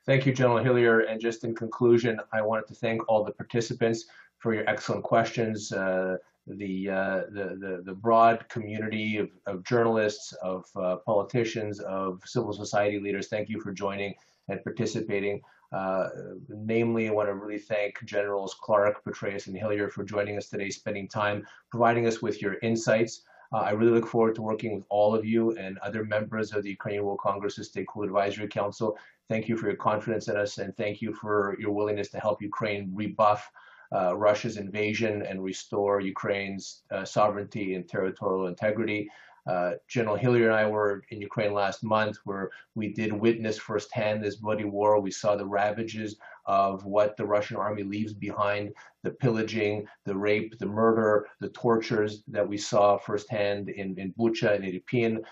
Speaker 1: Thank you, General Hillier. And just in conclusion, I wanted to thank all the participants for your excellent questions. The broad community of journalists, of politicians, of civil society leaders, thank you for joining and participating. Namely, I want to really thank Generals Clark, Petraeus, and Hillier for joining us today, spending time providing us with your insights. I really look forward to working with all of you and other members of the Ukrainian World Congress's Stakeholder Advisory Council. Thank you for your confidence in us, and thank you for your willingness to help Ukraine rebuff Russia's invasion and restore Ukraine's sovereignty and territorial integrity. General Hillier and I were in Ukraine last month, where we did witness firsthand this bloody war. We saw the ravages of what the Russian army leaves behind, the pillaging, the rape, the murder, the tortures that we saw firsthand in Bucha and Irpin.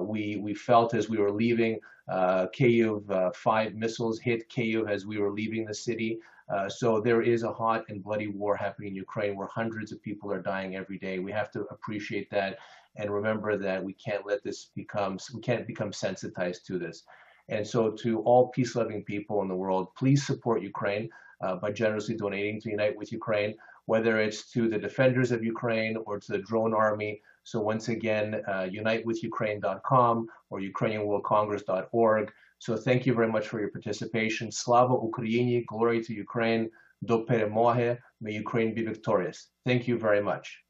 Speaker 1: We felt as we were leaving Kyiv, 5 missiles hit Kyiv as we were leaving the city. So there is a hot and bloody war happening in Ukraine where hundreds of people are dying every day. We have to appreciate that and remember that we can't let this become sensitized to this. And so to all peace-loving people in the world, please support Ukraine by generously donating to Unite with Ukraine, whether it's to the defenders of Ukraine or to the drone army. So once again, unitewithukraine.com or ukrainianworldcongress.org. So thank you very much for your participation. Slava Ukraini, glory to Ukraine, do перемоги, may Ukraine be victorious. Thank you very much.